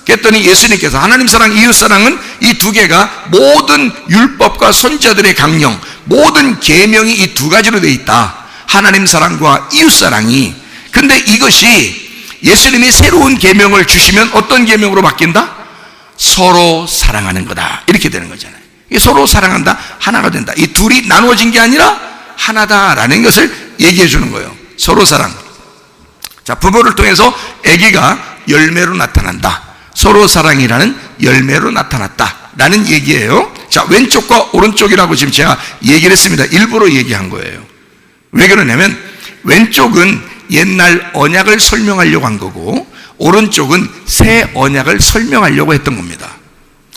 그랬더니 예수님께서 하나님 사랑, 이웃 사랑은 이 두 개가 모든 율법과 선지자들의 강령, 모든 계명이 이 두 가지로 되어 있다. 하나님 사랑과 이웃 사랑이. 근데 이것이 예수님이 새로운 계명을 주시면 어떤 계명으로 바뀐다? 서로 사랑하는 거다. 이렇게 되는 거잖아요. 서로 사랑한다, 하나가 된다. 이 둘이 나누어진 게 아니라 하나다라는 것을 얘기해 주는 거예요. 서로 사랑. 자, 부모를 통해서 아기가 열매로 나타난다. 서로 사랑이라는 열매로 나타났다라는 얘기예요. 자, 왼쪽과 오른쪽이라고 지금 제가 얘기를 했습니다. 일부러 얘기한 거예요. 왜 그러냐면 왼쪽은 옛날 언약을 설명하려고 한 거고 오른쪽은 새 언약을 설명하려고 했던 겁니다.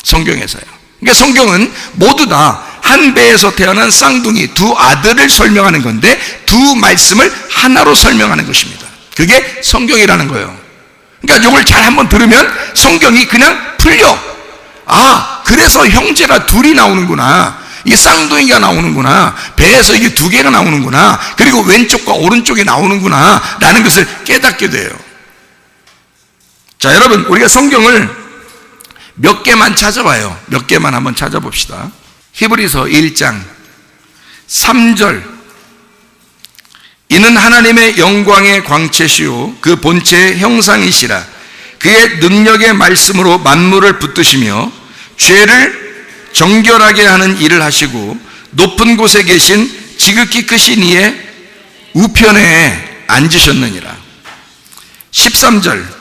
성경에서요. 그러니까 성경은 모두 다 한 배에서 태어난 쌍둥이 두 아들을 설명하는 건데 두 말씀을 하나로 설명하는 것입니다. 그게 성경이라는 거예요. 그러니까 이걸 잘 한번 들으면 성경이 그냥 풀려. 아, 그래서 형제가 둘이 나오는구나. 이게 쌍둥이가 나오는구나. 배에서 이게 두 개가 나오는구나. 그리고 왼쪽과 오른쪽이 나오는구나 라는 것을 깨닫게 돼요. 자, 여러분, 우리가 성경을 몇 개만 찾아봐요. 몇 개만 한번 찾아봅시다. 히브리서 1장 3절. 이는 하나님의 영광의 광채시요 그 본체의 형상이시라. 그의 능력의 말씀으로 만물을 붙드시며 죄를 정결하게 하는 일을 하시고 높은 곳에 계신 지극히 크신 이의 우편에 앉으셨느니라. 13절.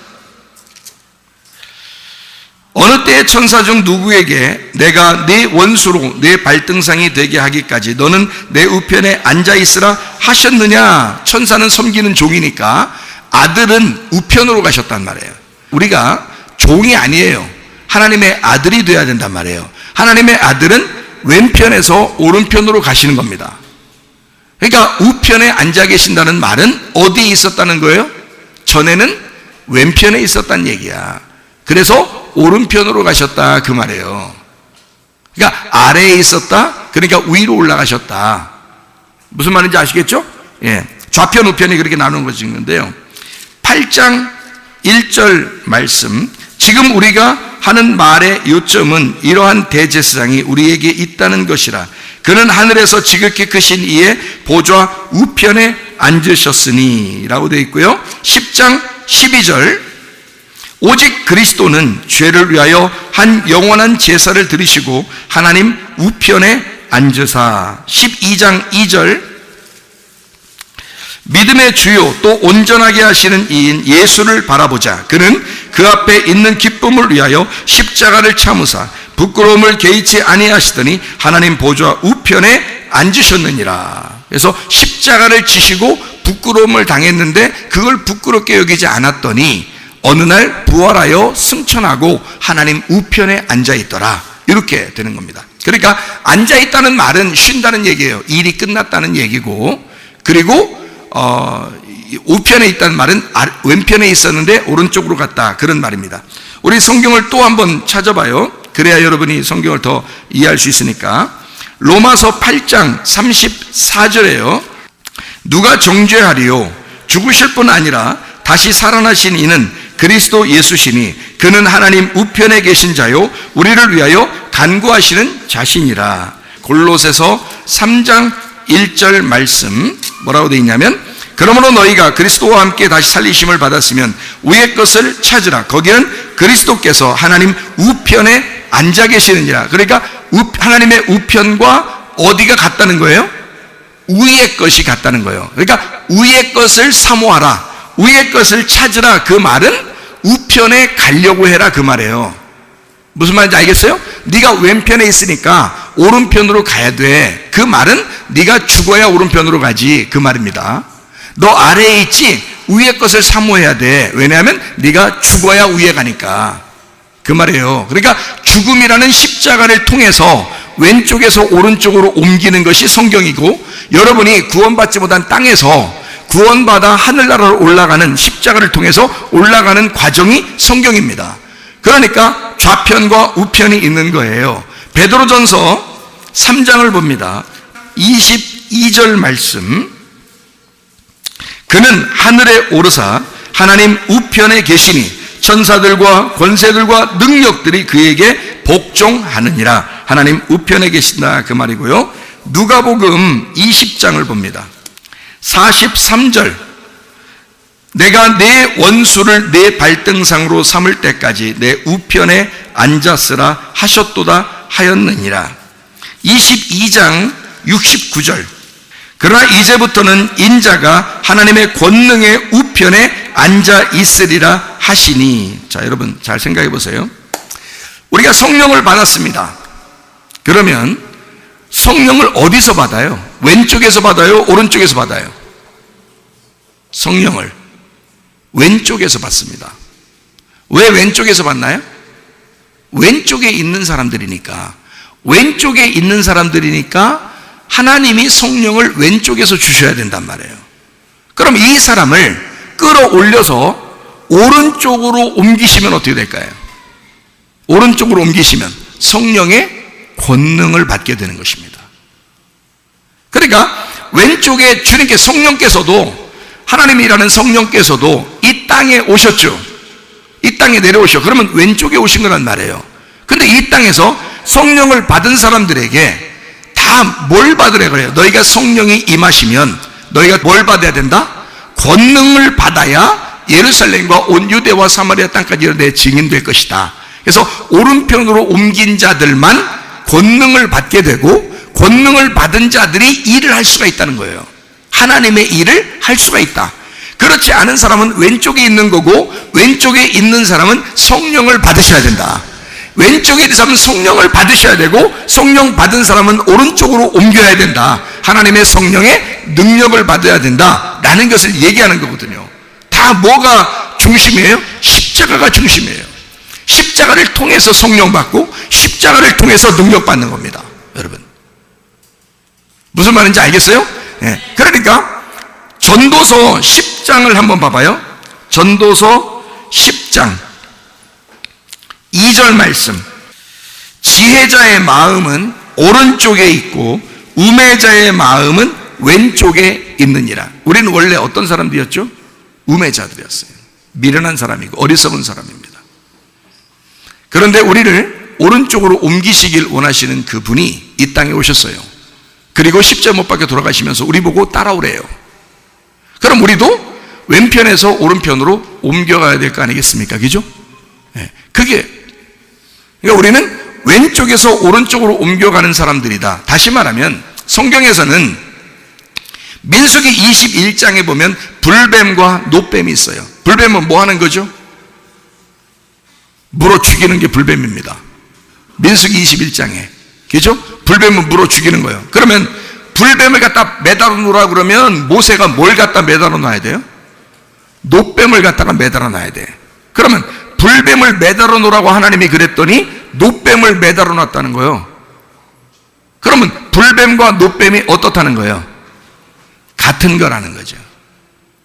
어느 때의 천사 중 누구에게 내가 네 원수로 네 발등상이 되게 하기까지 너는 내 우편에 앉아있으라 하셨느냐. 천사는 섬기는 종이니까 아들은 우편으로 가셨단 말이에요. 우리가 종이 아니에요. 하나님의 아들이 되어야 된단 말이에요. 하나님의 아들은 왼편에서 오른편으로 가시는 겁니다. 그러니까 우편에 앉아 계신다는 말은 어디에 있었다는 거예요? 전에는 왼편에 있었다는 얘기야. 그래서 오른편으로 가셨다 그 말이에요. 그러니까 아래에 있었다, 그러니까 위로 올라가셨다. 무슨 말인지 아시겠죠? 예, 좌편 우편이 그렇게 나누는 것이 있는데요. 8장 1절 말씀. 지금 우리가 하는 말의 요점은 이러한 대제사장이 우리에게 있다는 것이라. 그는 하늘에서 지극히 크신 이의 보좌 우편에 앉으셨으니 라고 되어 있고요. 10장 12절. 오직 그리스도는 죄를 위하여 한 영원한 제사를 드리시고 하나님 우편에 앉으사. 12장 2절. 믿음의 주요 또 온전하게 하시는 이인 예수를 바라보자. 그는 그 앞에 있는 기쁨을 위하여 십자가를 참으사 부끄러움을 개의치 아니하시더니 하나님 보좌 우편에 앉으셨느니라. 그래서 십자가를 지시고 부끄러움을 당했는데 그걸 부끄럽게 여기지 않았더니 어느 날 부활하여 승천하고 하나님 우편에 앉아있더라. 이렇게 되는 겁니다. 그러니까 앉아있다는 말은 쉰다는 얘기예요. 일이 끝났다는 얘기고, 그리고 우편에 있다는 말은 왼편에 있었는데 오른쪽으로 갔다, 그런 말입니다. 우리 성경을 또 한번 찾아봐요. 그래야 여러분이 성경을 더 이해할 수 있으니까. 로마서 8장 34절에요. 누가 정죄하리요? 죽으실 뿐 아니라 다시 살아나신 이는 그리스도 예수시니 그는 하나님 우편에 계신 자요 우리를 위하여 간구하시는 자신이라. 골로새서 3장 1절 말씀 뭐라고 되어 있냐면, 그러므로 너희가 그리스도와 함께 다시 살리심을 받았으면 위의 것을 찾으라. 거기는 그리스도께서 하나님 우편에 앉아 계시느니라. 그러니까 하나님의 우편과 어디가 같다는 거예요? 위의 것이 같다는 거예요. 그러니까 위의 것을 사모하라, 위의 것을 찾으라. 그 말은 우편에 가려고 해라 그 말이에요. 무슨 말인지 알겠어요? 네가 왼편에 있으니까 오른편으로 가야 돼. 그 말은 네가 죽어야 오른편으로 가지 그 말입니다. 너 아래에 있지 위의 것을 사모해야 돼. 왜냐하면 네가 죽어야 위에 가니까 그 말이에요. 그러니까 죽음이라는 십자가를 통해서 왼쪽에서 오른쪽으로 옮기는 것이 성경이고, 여러분이 구원받지 못한 땅에서 구원받아 하늘나라로 올라가는 십자가를 통해서 올라가는 과정이 성경입니다. 그러니까 좌편과 우편이 있는 거예요. 베드로전서 3장을 봅니다. 22절 말씀. 그는 하늘에 오르사 하나님 우편에 계시니 천사들과 권세들과 능력들이 그에게 복종하느니라. 하나님 우편에 계신다 그 말이고요. 누가복음 20장을 봅니다. 43절. 내가 내 원수를 내 발등상으로 삼을 때까지 내 우편에 앉았으라 하셨도다 하였느니라. 22장 69절. 그러나 이제부터는 인자가 하나님의 권능의 우편에 앉아 있으리라 하시니. 자, 여러분 잘 생각해 보세요. 우리가 성령을 받았습니다. 그러면 성령을 어디서 받아요? 왼쪽에서 받아요? 오른쪽에서 받아요? 성령을 왼쪽에서 받습니다. 왜 왼쪽에서 받나요? 왼쪽에 있는 사람들이니까. 왼쪽에 있는 사람들이니까 하나님이 성령을 왼쪽에서 주셔야 된단 말이에요. 그럼 이 사람을 끌어올려서 오른쪽으로 옮기시면 어떻게 될까요? 오른쪽으로 옮기시면 성령의 권능을 받게 되는 것입니다. 그러니까 왼쪽에 주님께 성령께서도, 하나님이라는 성령께서도 이 땅에 오셨죠. 이 땅에 내려오셔. 그러면 왼쪽에 오신 거란 말이에요. 근데 이 땅에서 성령을 받은 사람들에게 다 뭘 받으래 그래요? 너희가 성령이 임하시면 너희가 뭘 받아야 된다? 권능을 받아야 예루살렘과 온 유대와 사마리아 땅까지 내 증인 될 것이다. 그래서 오른편으로 옮긴 자들만 권능을 받게 되고, 권능을 받은 자들이 일을 할 수가 있다는 거예요. 하나님의 일을 할 수가 있다. 그렇지 않은 사람은 왼쪽에 있는 거고, 왼쪽에 있는 사람은 성령을 받으셔야 된다. 왼쪽에 있는 사람은 성령을 받으셔야 되고, 성령 받은 사람은 오른쪽으로 옮겨야 된다. 하나님의 성령의 능력을 받아야 된다 라는 것을 얘기하는 거거든요. 다 뭐가 중심이에요? 십자가가 중심이에요. 십자가를 통해서 성령 받고 십자가를 통해서 능력 받는 겁니다. 여러분 무슨 말인지 알겠어요? 네. 그러니까 전도서 10장을 한번 봐봐요. 전도서 10장 2절 말씀. 지혜자의 마음은 오른쪽에 있고 우매자의 마음은 왼쪽에 있느니라. 우리는 원래 어떤 사람들이었죠? 우매자들이었어요. 미련한 사람이고 어리석은 사람입니다. 그런데 우리를 오른쪽으로 옮기시길 원하시는 그분이 이 땅에 오셨어요. 그리고 십자가 못 박혀 돌아가시면서 우리 보고 따라오래요. 그럼 우리도 왼편에서 오른편으로 옮겨가야 될 거 아니겠습니까? 그죠? 네. 그러니까 우리는 왼쪽에서 오른쪽으로 옮겨가는 사람들이다. 다시 말하면 성경에서는 민수기 21장에 보면 불뱀과 노뱀이 있어요. 불뱀은 뭐 하는 거죠? 물어 죽이는 게 불뱀입니다. 민수기 21장에. 그죠? 불뱀은 물어 죽이는 거예요. 그러면 불뱀을 갖다 매달아 놓으라 그러면 모세가 뭘 갖다 매달아 놔야 돼요? 노뱀을 갖다가 매달아 놔야 돼. 그러면 불뱀을 매달아 놓으라고 하나님이 그랬더니 노뱀을 매달아 놨다는 거예요. 그러면 불뱀과 노뱀이 어떻다는 거예요? 같은 거라는 거죠.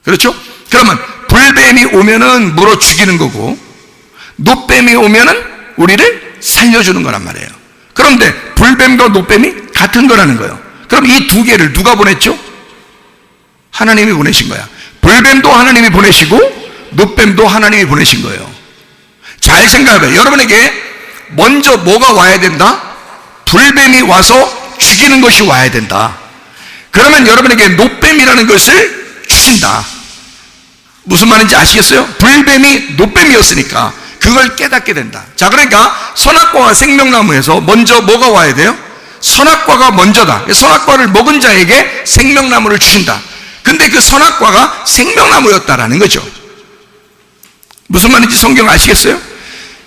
그렇죠? 그러면 불뱀이 오면은 물어 죽이는 거고, 노뱀이 오면은 우리를 살려주는 거란 말이에요. 그런데 불뱀과 노뱀이 같은 거라는 거예요. 그럼 이 두 개를 누가 보냈죠? 하나님이 보내신 거야. 불뱀도 하나님이 보내시고 노뱀도 하나님이 보내신 거예요. 잘 생각해봐요. 여러분에게 먼저 뭐가 와야 된다? 불뱀이 와서 죽이는 것이 와야 된다. 그러면 여러분에게 노뱀이라는 것을 주신다. 무슨 말인지 아시겠어요? 불뱀이 노뱀이었으니까 그걸 깨닫게 된다. 자, 그러니까 선악과와 생명나무에서 먼저 뭐가 와야 돼요? 선악과가 먼저다. 선악과를 먹은 자에게 생명나무를 주신다. 근데 그 선악과가 생명나무였다라는 거죠. 무슨 말인지 성경 아시겠어요?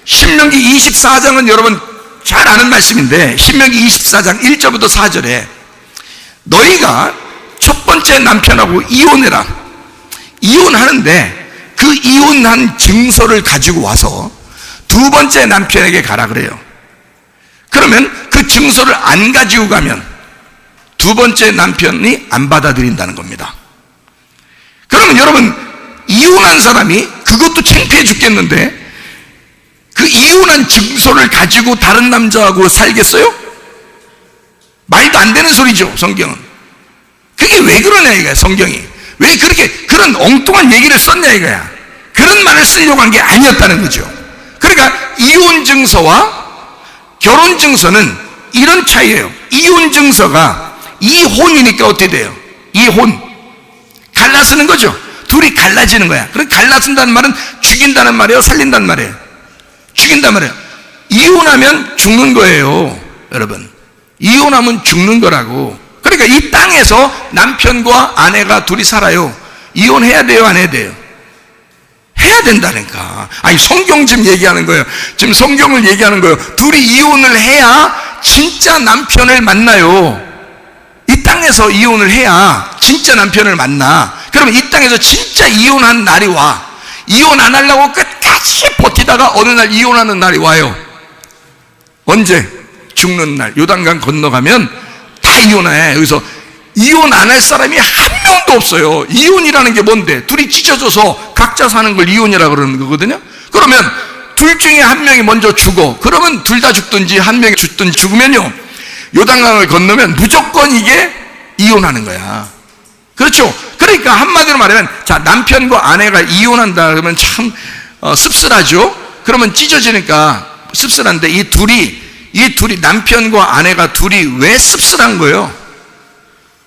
신명기 24장은 여러분 잘 아는 말씀인데, 신명기 24장 1절부터 4절에 너희가 첫 번째 남편하고 이혼해라. 이혼하는데 그 이혼한 증서를 가지고 와서 두 번째 남편에게 가라 그래요. 그러면 그 증서를 안 가지고 가면 두 번째 남편이 안 받아들인다는 겁니다. 그러면 여러분, 이혼한 사람이 그것도 창피해 죽겠는데 그 이혼한 증서를 가지고 다른 남자하고 살겠어요? 말도 안 되는 소리죠, 성경은. 그게 왜 그러냐 이거야, 성경이. 왜 그렇게 그런 엉뚱한 얘기를 썼냐 이거야. 그런 말을 쓰려고 한 게 아니었다는 거죠. 그러니까 이혼 증서와 결혼 증서는 이런 차이예요. 이혼 증서가 이혼이니까 어떻게 돼요? 이혼. 갈라쓰는 거죠. 둘이 갈라지는 거야. 그럼 갈라쓴다는 말은 죽인다는 말이에요, 살린다는 말이에요? 죽인단 말이에요. 이혼하면 죽는 거예요, 여러분. 이혼하면 죽는 거라고. 그러니까 이 땅에서 남편과 아내가 둘이 살아요. 이혼해야 돼요, 안 해야 돼요? 해야 된다니까. 아니, 성경 지금 얘기하는 거예요. 지금 성경을 얘기하는 거예요. 둘이 이혼을 해야 진짜 남편을 만나요. 이 땅에서 이혼을 해야 진짜 남편을 만나. 그러면 이 땅에서 진짜 이혼한 날이 와. 이혼 안 하려고 끝까지 버티다가 어느 날 이혼하는 날이 와요. 언제? 죽는 날. 요단강 건너가면 다 이혼해. 여기서 이혼 안 할 사람이 한 명도 없어요. 이혼이라는 게 뭔데? 둘이 찢어져서 각자 사는 걸 이혼이라고 그러는 거거든요. 그러면 둘 중에 한 명이 먼저 죽어. 그러면 둘 다 죽든지 한 명이 죽든지 죽으면요, 요단강을 건너면 무조건 이게 이혼하는 거야. 그렇죠? 그러니까 한마디로 말하면, 자, 남편과 아내가 이혼한다 그러면 참 씁쓸하죠? 그러면 찢어지니까 씁쓸한데, 이 둘이 남편과 아내가 둘이 왜 씁쓸한 거예요?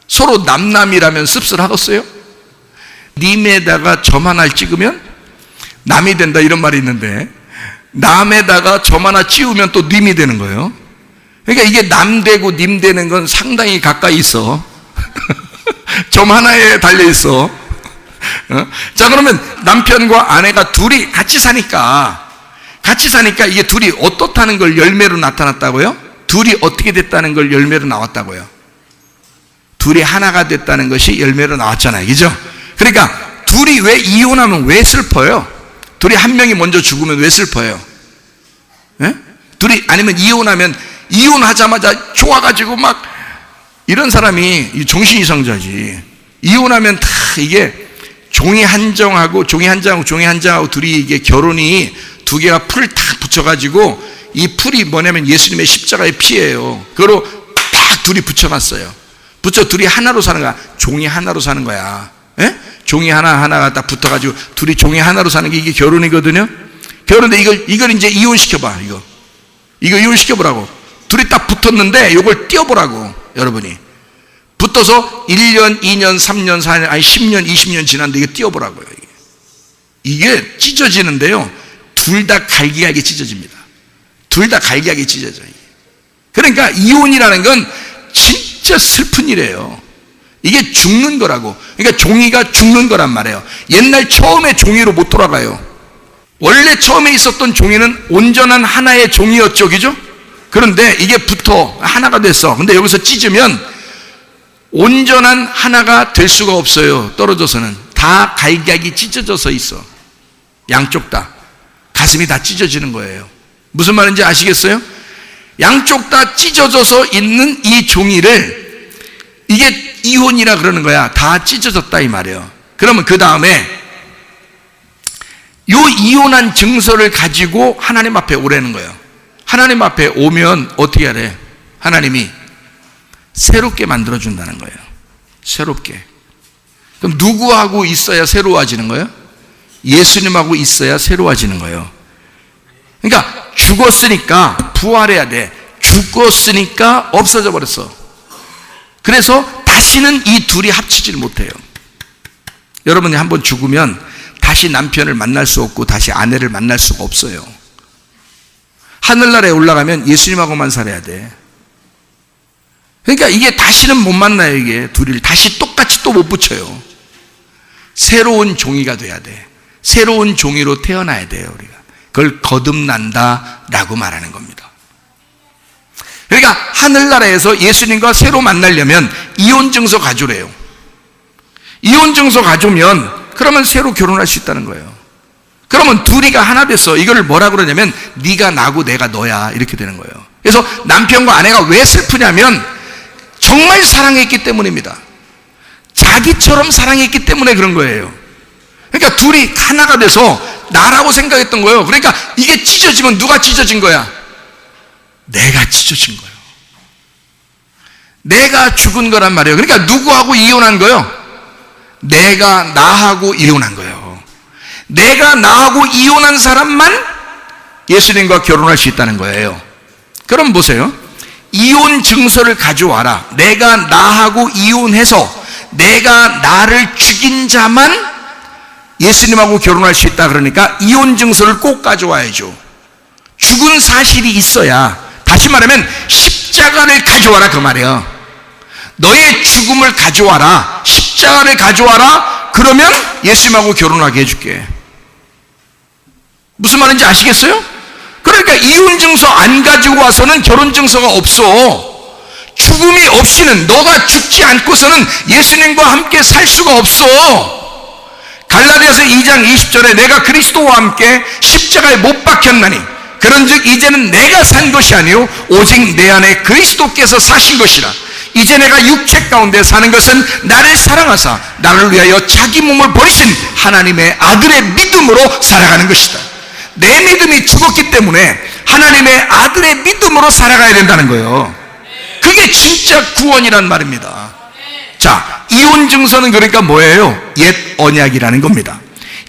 서로 남남이라면 씁쓸하겠어요? 님에다가 점 하나 찍으면 남이 된다, 이런 말이 있는데, 남에다가 점 하나 찌우면 또 님이 되는 거예요. 그러니까 이게 남 되고 님 되는 건 상당히 가까이 있어. 점 하나에 달려 있어. 자, 그러면 남편과 아내가 둘이 같이 사니까 이게 둘이 어떻다는 걸 열매로 나타났다고요? 둘이 어떻게 됐다는 걸 열매로 나왔다고요? 둘이 하나가 됐다는 것이 열매로 나왔잖아요, 그죠? 그러니까 둘이 왜 이혼하면 왜 슬퍼요? 둘이 한 명이 먼저 죽으면 왜 슬퍼요? 예? 둘이, 아니면 이혼하면, 이혼하자마자 좋아가지고 막, 이런 사람이 정신 이상자지. 이혼하면 다 이게 종이 한 장하고 둘이 이게 결혼이 두 개가 풀을 탁 붙여가지고, 이 풀이 뭐냐면 예수님의 십자가의 피예요. 그거로 딱 둘이 붙여놨어요. 둘이 하나로 사는 거야. 종이 하나로 사는 거야. 예? 종이 하나가 딱 붙어가지고 둘이 종이 하나로 사는 게 이게 결혼이거든요. 그런데 이걸 이제 이혼시켜봐. 이거 이혼시켜보라고. 둘이 딱 붙었는데 이걸 띄워보라고, 여러분이. 붙어서 1년, 2년, 3년, 4년, 아니 10년, 20년 지났는데 이거 띄워보라고요. 이게 찢어지는데요, 둘 다 갈기하게 찢어집니다. 둘 다 갈기하게 찢어져요. 그러니까 이혼이라는 건 진짜 슬픈 일이에요. 이게 죽는 거라고. 그러니까 종이가 죽는 거란 말이에요. 옛날 처음에 종이로 못 돌아가요. 원래 처음에 있었던 종이는 온전한 하나의 종이였죠, 그죠? 그런데 이게 붙어 하나가 됐어. 근데 여기서 찢으면 온전한 하나가 될 수가 없어요. 떨어져서는 다 갈기하기 찢어져서 있어. 양쪽 다 가슴이 다 찢어지는 거예요. 무슨 말인지 아시겠어요? 양쪽 다 찢어져서 있는 이 종이를, 이게 이혼이라 그러는 거야. 다 찢어졌다 이 말이에요. 그러면 그 다음에 요 이혼한 증서를 가지고 하나님 앞에 오라는 거예요. 하나님 앞에 오면 어떻게 하래? 하나님이 새롭게 만들어준다는 거예요. 새롭게. 그럼 누구하고 있어야 새로워지는 거예요? 예수님하고 있어야 새로워지는 거예요. 그러니까 죽었으니까 부활해야 돼. 죽었으니까 없어져 버렸어. 그래서 다시는 이 둘이 합치지를 못해요. 여러분이 한번 죽으면 다시 남편을 만날 수 없고 다시 아내를 만날 수가 없어요. 하늘나라에 올라가면 예수님하고만 살아야 돼. 그러니까 이게 다시는 못 만나요. 이게 둘이를 다시 똑같이 또 못 붙여요. 새로운 종이가 돼야 돼. 새로운 종이로 태어나야 돼요, 우리가. 그걸 거듭난다 라고 말하는 겁니다. 그러니까 하늘나라에서 예수님과 새로 만나려면 이혼증서 가져오래요. 이혼증서 가져오면 그러면 새로 결혼할 수 있다는 거예요. 그러면 둘이가 하나 됐어. 이거를 뭐라 그러냐면 네가 나고 내가 너야, 이렇게 되는 거예요. 그래서 남편과 아내가 왜 슬프냐면 정말 사랑했기 때문입니다. 자기처럼 사랑했기 때문에 그런 거예요. 그러니까 둘이 하나가 돼서 나라고 생각했던 거예요. 그러니까 이게 찢어지면 누가 찢어진 거야? 내가 찢어진 거예요. 내가 죽은 거란 말이에요. 그러니까 누구하고 이혼한 거예요? 내가 나하고 이혼한 거예요. 내가 나하고 이혼한 사람만 예수님과 결혼할 수 있다는 거예요. 그럼 보세요. 이혼 증서를 가져와라. 내가 나하고 이혼해서 내가 나를 죽인 자만 예수님하고 결혼할 수 있다. 그러니까 이혼 증서를 꼭 가져와야죠. 죽은 사실이 있어야, 다시 말하면 십자가를 가져와라 그 말이에요. 너의 죽음을 가져와라, 십자가를 가져와라. 그러면 예수님하고 결혼하게 해줄게. 무슨 말인지 아시겠어요? 그러니까 이혼 증서 안 가지고 와서는 결혼 증서가 없어. 죽음이 없이는, 너가 죽지 않고서는 예수님과 함께 살 수가 없어. 갈라디아서 2장 20절에 내가 그리스도와 함께 십자가에 못 박혔나니 그런즉 이제는 내가 산 것이 아니요 오직 내 안에 그리스도께서 사신 것이라. 이제 내가 육체 가운데 사는 것은 나를 사랑하사 나를 위하여 자기 몸을 버리신 하나님의 아들의 믿음으로 살아가는 것이다. 내 믿음이 죽었기 때문에 하나님의 아들의 믿음으로 살아가야 된다는 거예요. 그게 진짜 구원이란 말입니다. 자, 이혼 증서는 그러니까 뭐예요? 옛 언약이라는 겁니다.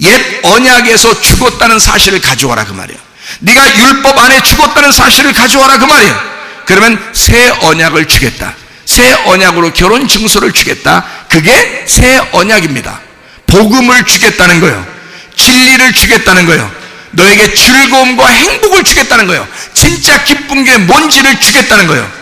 옛 언약에서 죽었다는 사실을 가져와라 그 말이에요. 네가 율법 안에 죽었다는 사실을 가져와라 그 말이에요. 그러면 새 언약을 주겠다. 새 언약으로 결혼 증서를 주겠다. 그게 새 언약입니다. 복음을 주겠다는 거예요. 진리를 주겠다는 거예요. 너에게 즐거움과 행복을 주겠다는 거예요. 진짜 기쁜 게 뭔지를 주겠다는 거예요.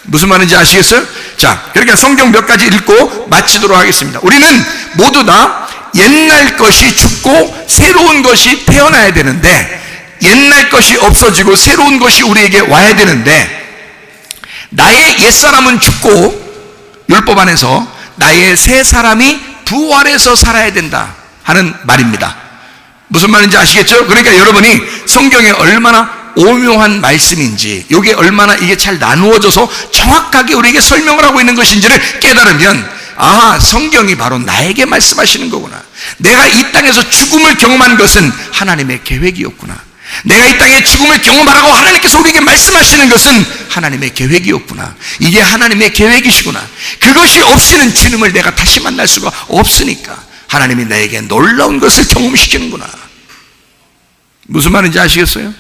무슨 말인지 아시겠어요? 자, 그러니까 성경 몇 가지 읽고 마치도록 하겠습니다. 우리는 모두 다 옛날 것이 죽고 새로운 것이 태어나야 되는데, 옛날 것이 없어지고 새로운 것이 우리에게 와야 되는데, 나의 옛사람은 죽고 율법 안에서 나의 새 사람이 부활해서 살아야 된다 하는 말입니다. 무슨 말인지 아시겠죠? 그러니까 여러분이 성경에 얼마나 오묘한 말씀인지, 이게 얼마나 이게 잘 나누어져서 정확하게 우리에게 설명을 하고 있는 것인지를 깨달으면, 아, 성경이 바로 나에게 말씀하시는 거구나. 내가 이 땅에서 죽음을 경험한 것은 하나님의 계획이었구나. 내가 이 땅에 죽음을 경험하라고 하나님께서 우리에게 말씀하시는 것은 하나님의 계획이었구나. 이게 하나님의 계획이시구나. 그것이 없이는 주님을 내가 다시 만날 수가 없으니까 하나님이 나에게 놀라운 것을 경험시키는구나. 무슨 말인지 아시겠어요?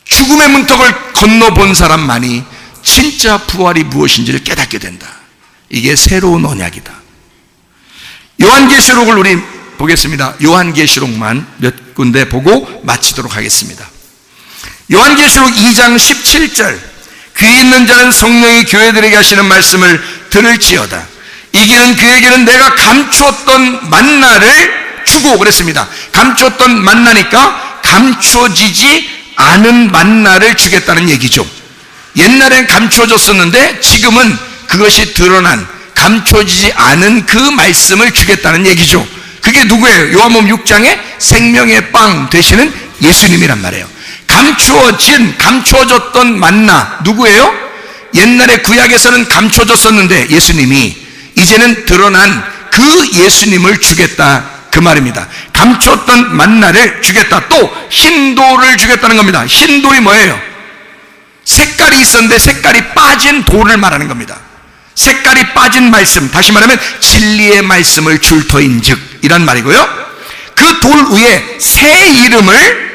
죽음의 문턱을 건너본 사람만이 진짜 부활이 무엇인지를 깨닫게 된다. 이게 새로운 언약이다. 요한계시록을 우리 보겠습니다. 요한계시록만 몇 군데 보고 마치도록 하겠습니다. 요한계시록 2장 17절, 귀 있는 자는 성령이 교회들에게 하시는 말씀을 들을지어다. 이기는 그에게는 내가 감추었던 만나를 주고, 그랬습니다. 감추었던 만나니까 감추어지지 않은 만나를 주겠다는 얘기죠. 옛날엔 감추어졌었는데 지금은 그것이 드러난, 감추어지지 않은 그 말씀을 주겠다는 얘기죠. 그게 누구예요? 요한복음 6장에 생명의 빵 되시는 예수님이란 말이에요. 감추어졌던 만나 누구예요? 옛날에 구약에서는 감춰졌었는데 예수님이 이제는 드러난 그 예수님을 주겠다 그 말입니다. 감추었던 만나를 주겠다. 또 흰돌을 주겠다는 겁니다. 흰돌이 뭐예요? 색깔이 있었는데 색깔이 빠진 돌을 말하는 겁니다. 색깔이 빠진 말씀, 다시 말하면 진리의 말씀을 줄 터인즉 이란 말이고요. 그 돌 위에 새 이름을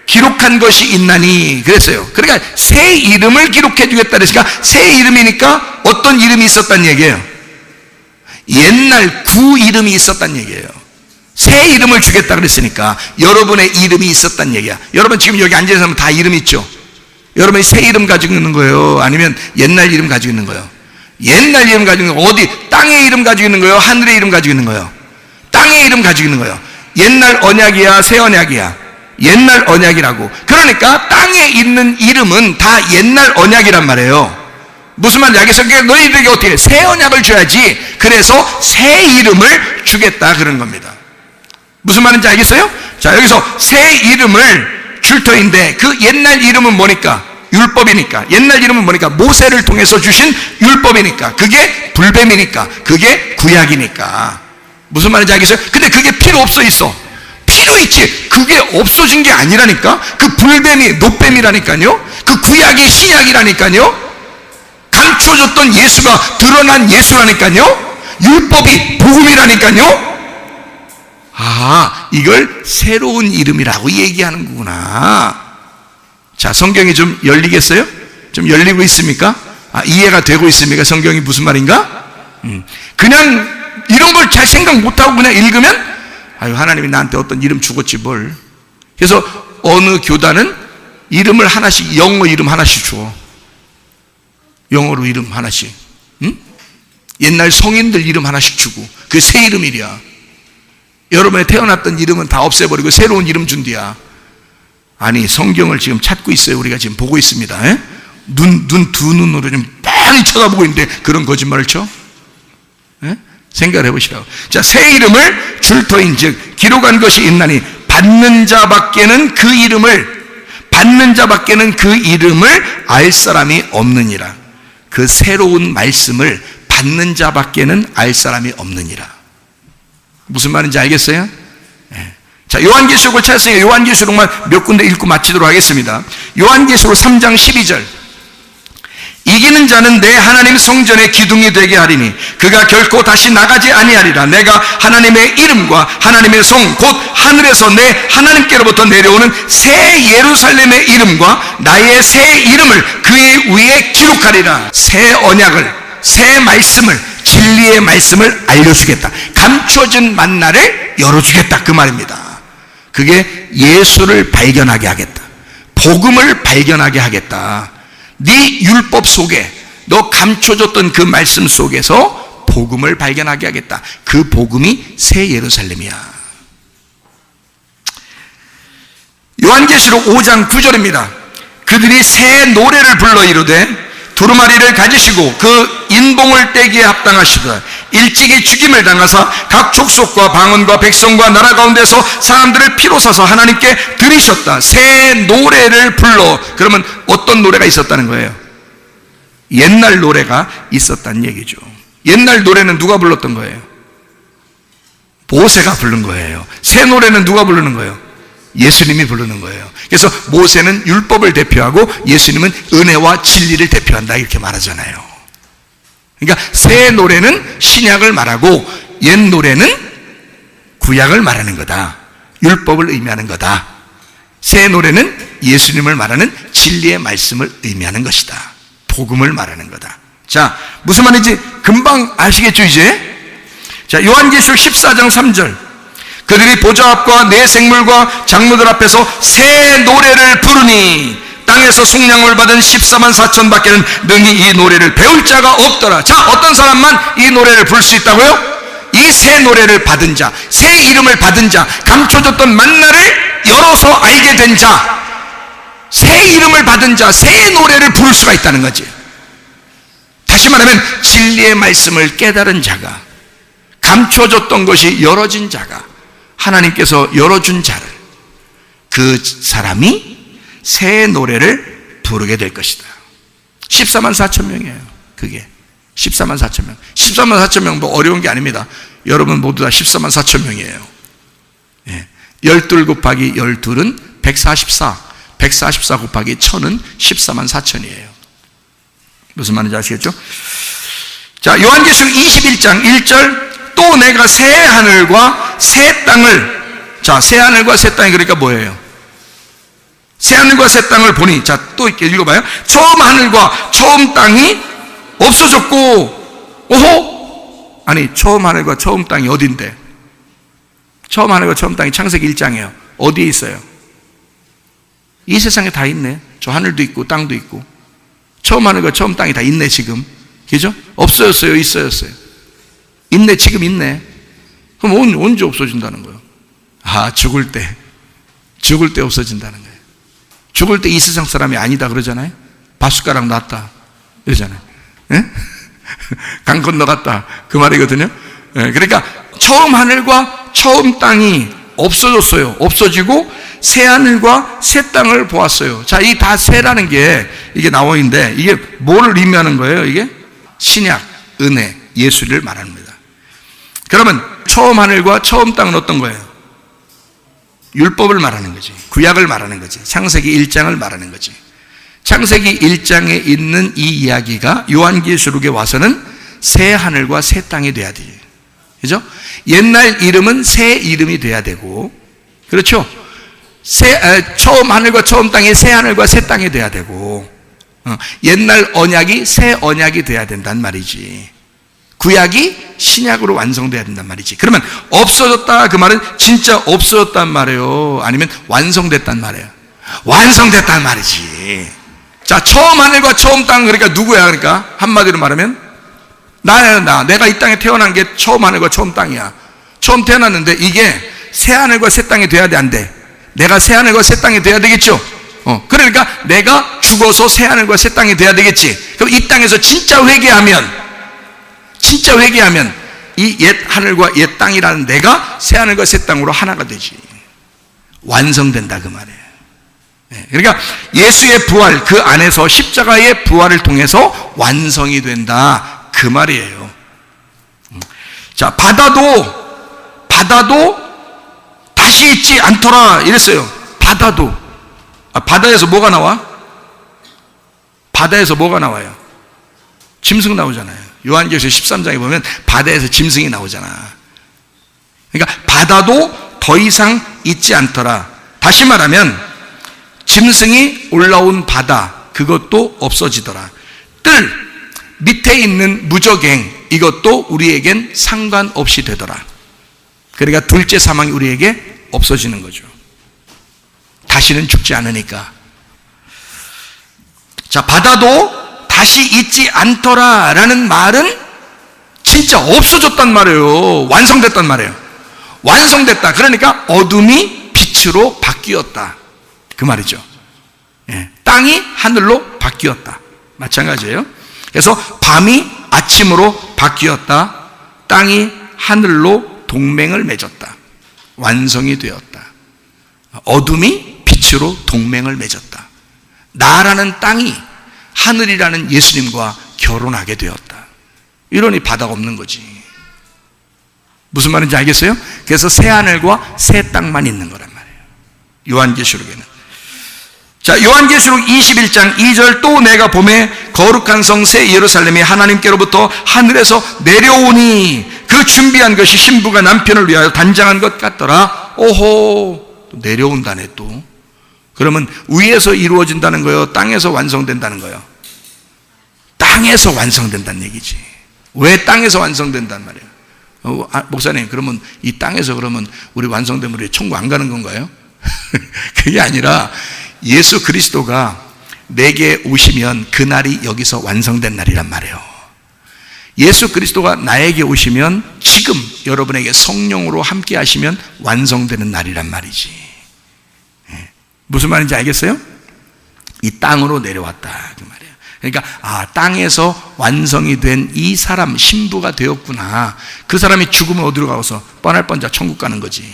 기록한 것이 있나니 그랬어요. 그러니까 새 이름을 기록해 주겠다 그러니까 새 이름이니까 어떤 이름이 있었단 얘기예요? 옛날 구 이름이 있었단 얘기예요. 새 이름을 주겠다 그랬으니까 여러분의 이름이 있었단 얘기야. 여러분 지금 여기 앉은 사람은 다 이름 있죠? 여러분이 새 이름 가지고 있는 거예요? 아니면 옛날 이름 가지고 있는 거예요? 옛날 이름 가지고 있는 거예요? 어디? 땅의 이름 가지고 있는 거예요? 하늘의 이름 가지고 있는 거예요? 땅의 이름 가지고 있는 거예요. 옛날 언약이야? 새 언약이야? 옛날 언약이라고. 그러니까 땅에 있는 이름은 다 옛날 언약이란 말이에요. 무슨 말인지 알겠어요? 너희들에게 어떻게 새 언약을 줘야지. 그래서 새 이름을 주겠다 그런 겁니다. 무슨 말인지 알겠어요? 자, 여기서 새 이름을 줄 터인데 그 옛날 이름은 뭐니까? 율법이니까. 옛날 이름은 뭐니까? 모세를 통해서 주신 율법이니까. 그게 불뱀이니까. 그게 구약이니까. 무슨 말인지 알겠어요? 근데 그게 필요 없어 있어. 필요 있지. 그게 없어진 게 아니라니까. 그 불뱀이 노뱀이라니까요. 그 구약이 신약이라니까요. 감춰졌던 예수가 드러난 예수라니까요. 율법이 복음이라니까요. 아, 이걸 새로운 이름이라고 얘기하는 거구나. 자, 성경이 좀 열리겠어요? 좀 열리고 있습니까? 아, 이해가 되고 있습니까? 성경이 무슨 말인가? 그냥 이런 걸 잘 생각 못하고 그냥 읽으면, 아유, 하나님이 나한테 어떤 이름 주겠지 뭘. 그래서 어느 교단은 이름을 하나씩, 영어 이름 하나씩 줘. 영어로 이름 하나씩. 응? 옛날 성인들 이름 하나씩 주고, 그게 새 이름이랴. 여러분의 태어났던 이름은 다 없애버리고 새로운 이름 준디야. 아니, 성경을 지금 찾고 있어요. 우리가 지금 보고 있습니다. 에? 두 눈으로 좀 빤히 쳐다보고 있는데 그런 거짓말을 쳐? 에? 생각을 해보시라고. 자, 새 이름을 줄 터인 즉 기록한 것이 있나니 받는 자밖에는 그 이름을 알 사람이 없느니라. 그 새로운 말씀을 받는 자밖에는 알 사람이 없느니라. 무슨 말인지 알겠어요? 네. 자, 요한계시록을 찾았으니까 요한계시록만 몇 군데 읽고 마치도록 하겠습니다. 요한계시록 3장 12절. 이기는 자는 내 하나님 성전의 기둥이 되게 하리니 그가 결코 다시 나가지 아니하리라. 내가 하나님의 이름과 하나님의 성 곧 하늘에서 내 하나님께로부터 내려오는 새 예루살렘의 이름과 나의 새 이름을 그의 위에 기록하리라. 새 언약을, 새 말씀을, 진리의 말씀을 알려주겠다. 감춰진 만나를 열어주겠다, 그 말입니다. 그게 예수를 발견하게 하겠다. 복음을 발견하게 하겠다. 네 율법 속에, 너 감춰졌던 그 말씀 속에서 복음을 발견하게 하겠다. 그 복음이 새 예루살렘이야. 요한계시록 5장 9절입니다. 그들이 새 노래를 불러 이르되 두루마리를 가지시고 그 인봉을 떼기에 합당하시다. 일찍이 죽임을 당하사 각 족속과 방언과 백성과 나라 가운데서 사람들을 피로 사서 하나님께 드리셨다. 새 노래를 불러. 그러면 어떤 노래가 있었다는 거예요? 옛날 노래가 있었다는 얘기죠. 옛날 노래는 누가 불렀던 거예요? 모세가 부른 거예요. 새 노래는 누가 부르는 거예요? 예수님이 부르는 거예요. 그래서 모세는 율법을 대표하고 예수님은 은혜와 진리를 대표한다, 이렇게 말하잖아요. 그러니까 새 노래는 신약을 말하고 옛 노래는 구약을 말하는 거다. 율법을 의미하는 거다. 새 노래는 예수님을 말하는 진리의 말씀을 의미하는 것이다. 복음을 말하는 거다. 자, 무슨 말인지 금방 아시겠죠, 이제? 자, 요한계시록 14장 3절. 그들이 보좌 앞과 네 생물과 장로들 앞에서 새 노래를 부르니 땅에서 속량을 받은 14만 4천 밖에는 능히 이 노래를 배울 자가 없더라. 자, 어떤 사람만 이 노래를 부를 수 있다고요? 이 새 노래를 받은 자, 새 이름을 받은 자, 감춰졌던 만나를 열어서 알게 된 자, 새 이름을 받은 자, 새 노래를 부를 수가 있다는 거지. 다시 말하면 진리의 말씀을 깨달은 자가, 감춰졌던 것이 열어진 자가, 하나님께서 열어준 자를, 그 사람이 새 노래를 부르게 될 것이다. 14만 4천 명이에요. 그게 14만 4천 명. 14만 4천 명 뭐 어려운 게 아닙니다. 여러분 모두 다 14만 4천 명이에요. 예. 12 곱하기 12는 144. 144 곱하기 1000은 14만 4천이에요. 무슨 말인지 아시겠죠? 자, 요한계시록 21장 1절. 또 내가 새 하늘과 새 땅을, 자, 새 하늘과 새 땅이 그러니까 뭐예요? 새 하늘과 새 땅을 보니, 자, 또 이렇게 읽어봐요. 처음 하늘과 처음 땅이 없어졌고, 오호? 아니, 처음 하늘과 처음 땅이 어딘데? 처음 하늘과 처음 땅이 창세기 1장이에요. 어디에 있어요? 이 세상에 다 있네. 저 하늘도 있고 땅도 있고. 처음 하늘과 처음 땅이 다 있네, 지금. 그죠? 없어졌어요? 있어졌어요? 있네, 지금 있네. 그럼 언제 없어진다는 거예요? 아, 죽을 때 없어진다는 거예요. 죽을 때 이 세상 사람이 아니다 그러잖아요. 밭숟가락 놨다 이러잖아요. 예? 강 건너갔다 그 말이거든요. 예, 그러니까 처음 하늘과 처음 땅이 없어졌어요. 없어지고 새 하늘과 새 땅을 보았어요. 자, 이 다 새라는 게 이게 나와 있는데 이게 뭐를 의미하는 거예요? 이게 신약, 은혜, 예수를 말합니다. 그러면 처음 하늘과 처음 땅은 어떤 거예요? 율법을 말하는 거지. 구약을 말하는 거지. 창세기 1장을 말하는 거지. 창세기 1장에 있는 이 이야기가 요한계시록에 와서는 새 하늘과 새 땅이 돼야 돼. 그죠? 옛날 이름은 새 이름이 돼야 되고, 그렇죠? 처음 하늘과 처음 땅이 새 하늘과 새 땅이 돼야 되고, 옛날 언약이 새 언약이 돼야 된단 말이지. 구약이 신약으로 완성돼야 된단 말이지. 그러면 없어졌다 그 말은 진짜 없어졌단 말이에요? 아니면 완성됐단 말이에요? 완성됐단 말이지. 자, 처음 하늘과 처음 땅, 그러니까 누구야? 그러니까 한마디로 말하면 나야. 내가 이 땅에 태어난 게 처음 하늘과 처음 땅이야. 처음 태어났는데 이게 새 하늘과 새 땅이 돼야 돼, 안 돼? 내가 새 하늘과 새 땅이 돼야 되겠죠? 그러니까 내가 죽어서 새 하늘과 새 땅이 돼야 되겠지. 그럼 이 땅에서 진짜 회개하면 이 옛 하늘과 옛 땅이라는 내가 새 하늘과 새 땅으로 하나가 되지. 완성된다 그 말이에요. 그러니까 예수의 부활, 그 안에서 십자가의 부활을 통해서 완성이 된다 그 말이에요. 자, 바다도 다시 있지 않더라 이랬어요. 바다에서 뭐가 나와? 바다에서 뭐가 나와요? 짐승 나오잖아요. 요한계시록 13장에 보면 바다에서 짐승이 나오잖아. 그러니까 바다도 더 이상 있지 않더라. 다시 말하면 짐승이 올라온 바다, 그것도 없어지더라. 뜰 밑에 있는 무적행, 이것도 우리에겐 상관없이 되더라. 그러니까 둘째 사망이 우리에게 없어지는 거죠. 다시는 죽지 않으니까. 자, 바다도 다시 있지 않더라 라는 말은 진짜 없어졌단 말이에요. 완성됐단 말이에요. 완성됐다. 그러니까 어둠이 빛으로 바뀌었다 그 말이죠. 땅이 하늘로 바뀌었다. 마찬가지예요. 그래서 밤이 아침으로 바뀌었다. 땅이 하늘로 동맹을 맺었다. 완성이 되었다. 어둠이 빛으로 동맹을 맺었다. 나라는 땅이 하늘이라는 예수님과 결혼하게 되었다. 이러니 바다가 없는 거지. 무슨 말인지 알겠어요? 그래서 새 하늘과 새 땅만 있는 거란 말이에요. 요한계시록에는. 자, 요한계시록 21장 2절, 또 내가 봄에 거룩한 성 새 예루살렘이 하나님께로부터 하늘에서 내려오니 그 준비한 것이 신부가 남편을 위하여 단장한 것 같더라. 오호, 또 내려온다네 또. 그러면 위에서 이루어진다는 거예요? 땅에서 완성된다는 거예요? 땅에서 완성된다는 얘기지. 왜 땅에서 완성된단 말이에요? 목사님, 그러면 이 땅에서 그러면 우리 완성되면 우리 천국 안 가는 건가요? 그게 아니라 예수 그리스도가 내게 오시면 그날이 여기서 완성된 날이란 말이에요. 예수 그리스도가 나에게 오시면 지금 여러분에게 성령으로 함께 하시면 완성되는 날이란 말이지. 무슨 말인지 알겠어요? 이 땅으로 내려왔다 그 말이에요. 그러니까 땅에서 완성이 된 이 사람, 신부가 되었구나. 그 사람이 죽으면 어디로 가서 뻔할 뻔자 천국 가는 거지.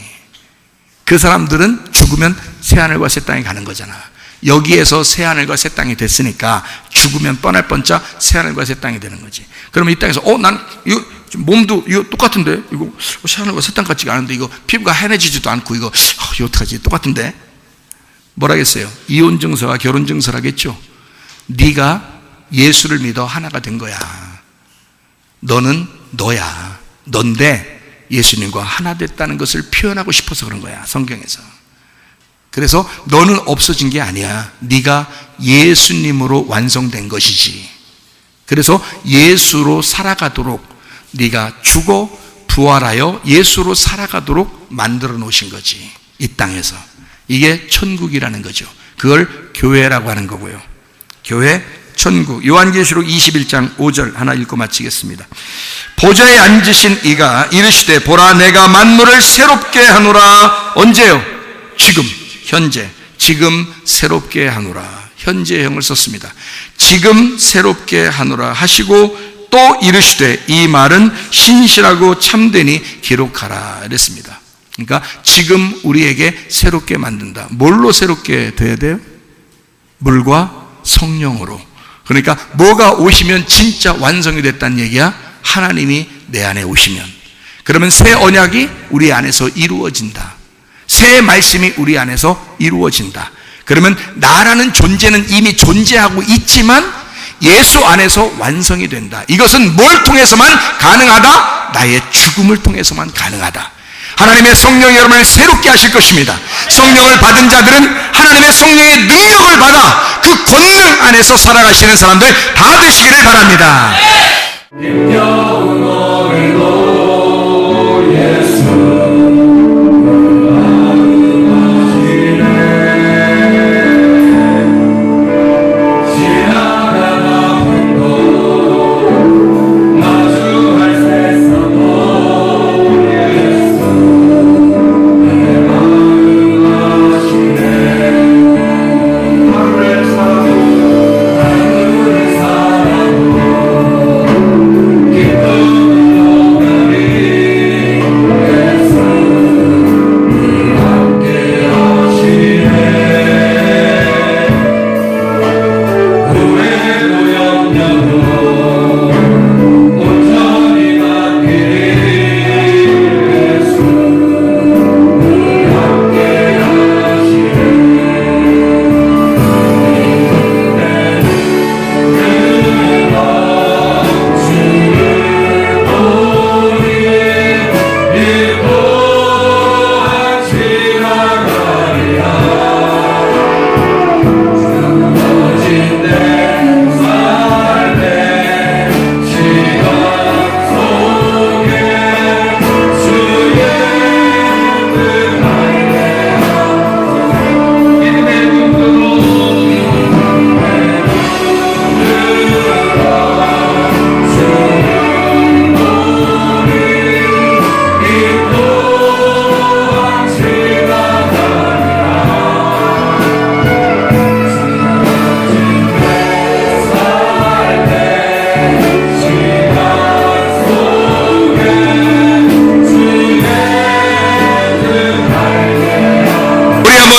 그 사람들은 죽으면 새하늘과 새 땅에 가는 거잖아. 여기에서 새하늘과 새 땅이 됐으니까 죽으면 뻔할 뻔자 새하늘과 새 땅이 되는 거지. 그러면 이 땅에서 난 이거 몸도 이거 똑같은데 이거 새하늘과 새 땅 같지가 않은데 이거 피부가 해내지지도 않고 이거 어떡하지? 똑같은데 뭐라겠어요? 이혼 증서와 결혼 증서라겠죠. 네가 예수를 믿어 하나가 된 거야. 너는 너야. 넌데 예수님과 하나 됐다는 것을 표현하고 싶어서 그런 거야, 성경에서. 그래서 너는 없어진 게 아니야. 네가 예수님으로 완성된 것이지. 그래서 예수로 살아가도록 네가 죽어 부활하여 예수로 살아가도록 만들어 놓으신 거지, 이 땅에서. 이게 천국이라는 거죠. 그걸 교회라고 하는 거고요. 교회, 천국. 요한계시록 21장 5절 하나 읽고 마치겠습니다. 보좌에 앉으신 이가 이르시되 보라 내가 만물을 새롭게 하노라. 언제요? 지금, 현재. 지금 새롭게 하노라. 현재형을 썼습니다. 지금 새롭게 하노라 하시고 또 이르시되 이 말은 신실하고 참되니 기록하라 이랬습니다. 그러니까 지금 우리에게 새롭게 만든다. 뭘로 새롭게 돼야 돼요? 물과 성령으로. 그러니까 뭐가 오시면 진짜 완성이 됐다는 얘기야? 하나님이 내 안에 오시면. 그러면 새 언약이 우리 안에서 이루어진다. 새 말씀이 우리 안에서 이루어진다. 그러면 나라는 존재는 이미 존재하고 있지만 예수 안에서 완성이 된다. 이것은 뭘 통해서만 가능하다? 나의 죽음을 통해서만 가능하다. 하나님의 성령이 여러분을 새롭게 하실 것입니다. 성령을 받은 자들은 하나님의 성령의 능력을 받아 그 권능 안에서 살아가시는 사람들 다 되시기를 바랍니다. 힘겨운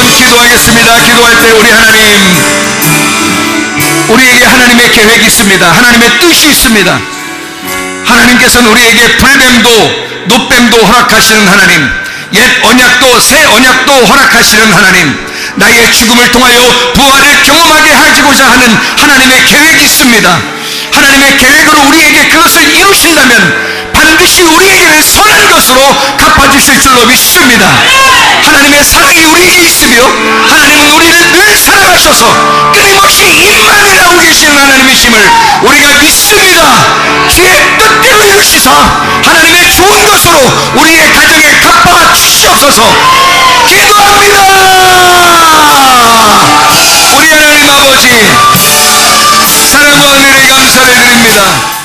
오늘도 예수 기도할 때 우리 하나님, 우리에게 하나님의 계획이 있습니다. 하나님의 뜻이 있습니다. 하나님께서는 우리에게 불뱀도 노뱀도 허락하시는 하나님, 옛 언약도 새 언약도 허락하시는 하나님, 나의 죽음을 통하여 부활을 경험하게 하시고자 하는 하나님의 계획이 있습니다. 하나님의 계획으로 우리에게 그것을 이루신다면 반드시 우리에게는 선한 것으로 갚아주실 줄로 믿습니다. 하나님의 사랑이 우리에게 있으며 하나님은 우리를 늘 사랑하셔서 끊임없이 임만을 하고 계시는 하나님이심을 우리가 믿습니다. 주의 뜻대로 이루시사 하나님의 좋은 것으로 우리의 가정에 갚아 주시옵소서. 기도합니다. 우리 하나님 아버지, 사랑과 은혜에 감사를 드립니다.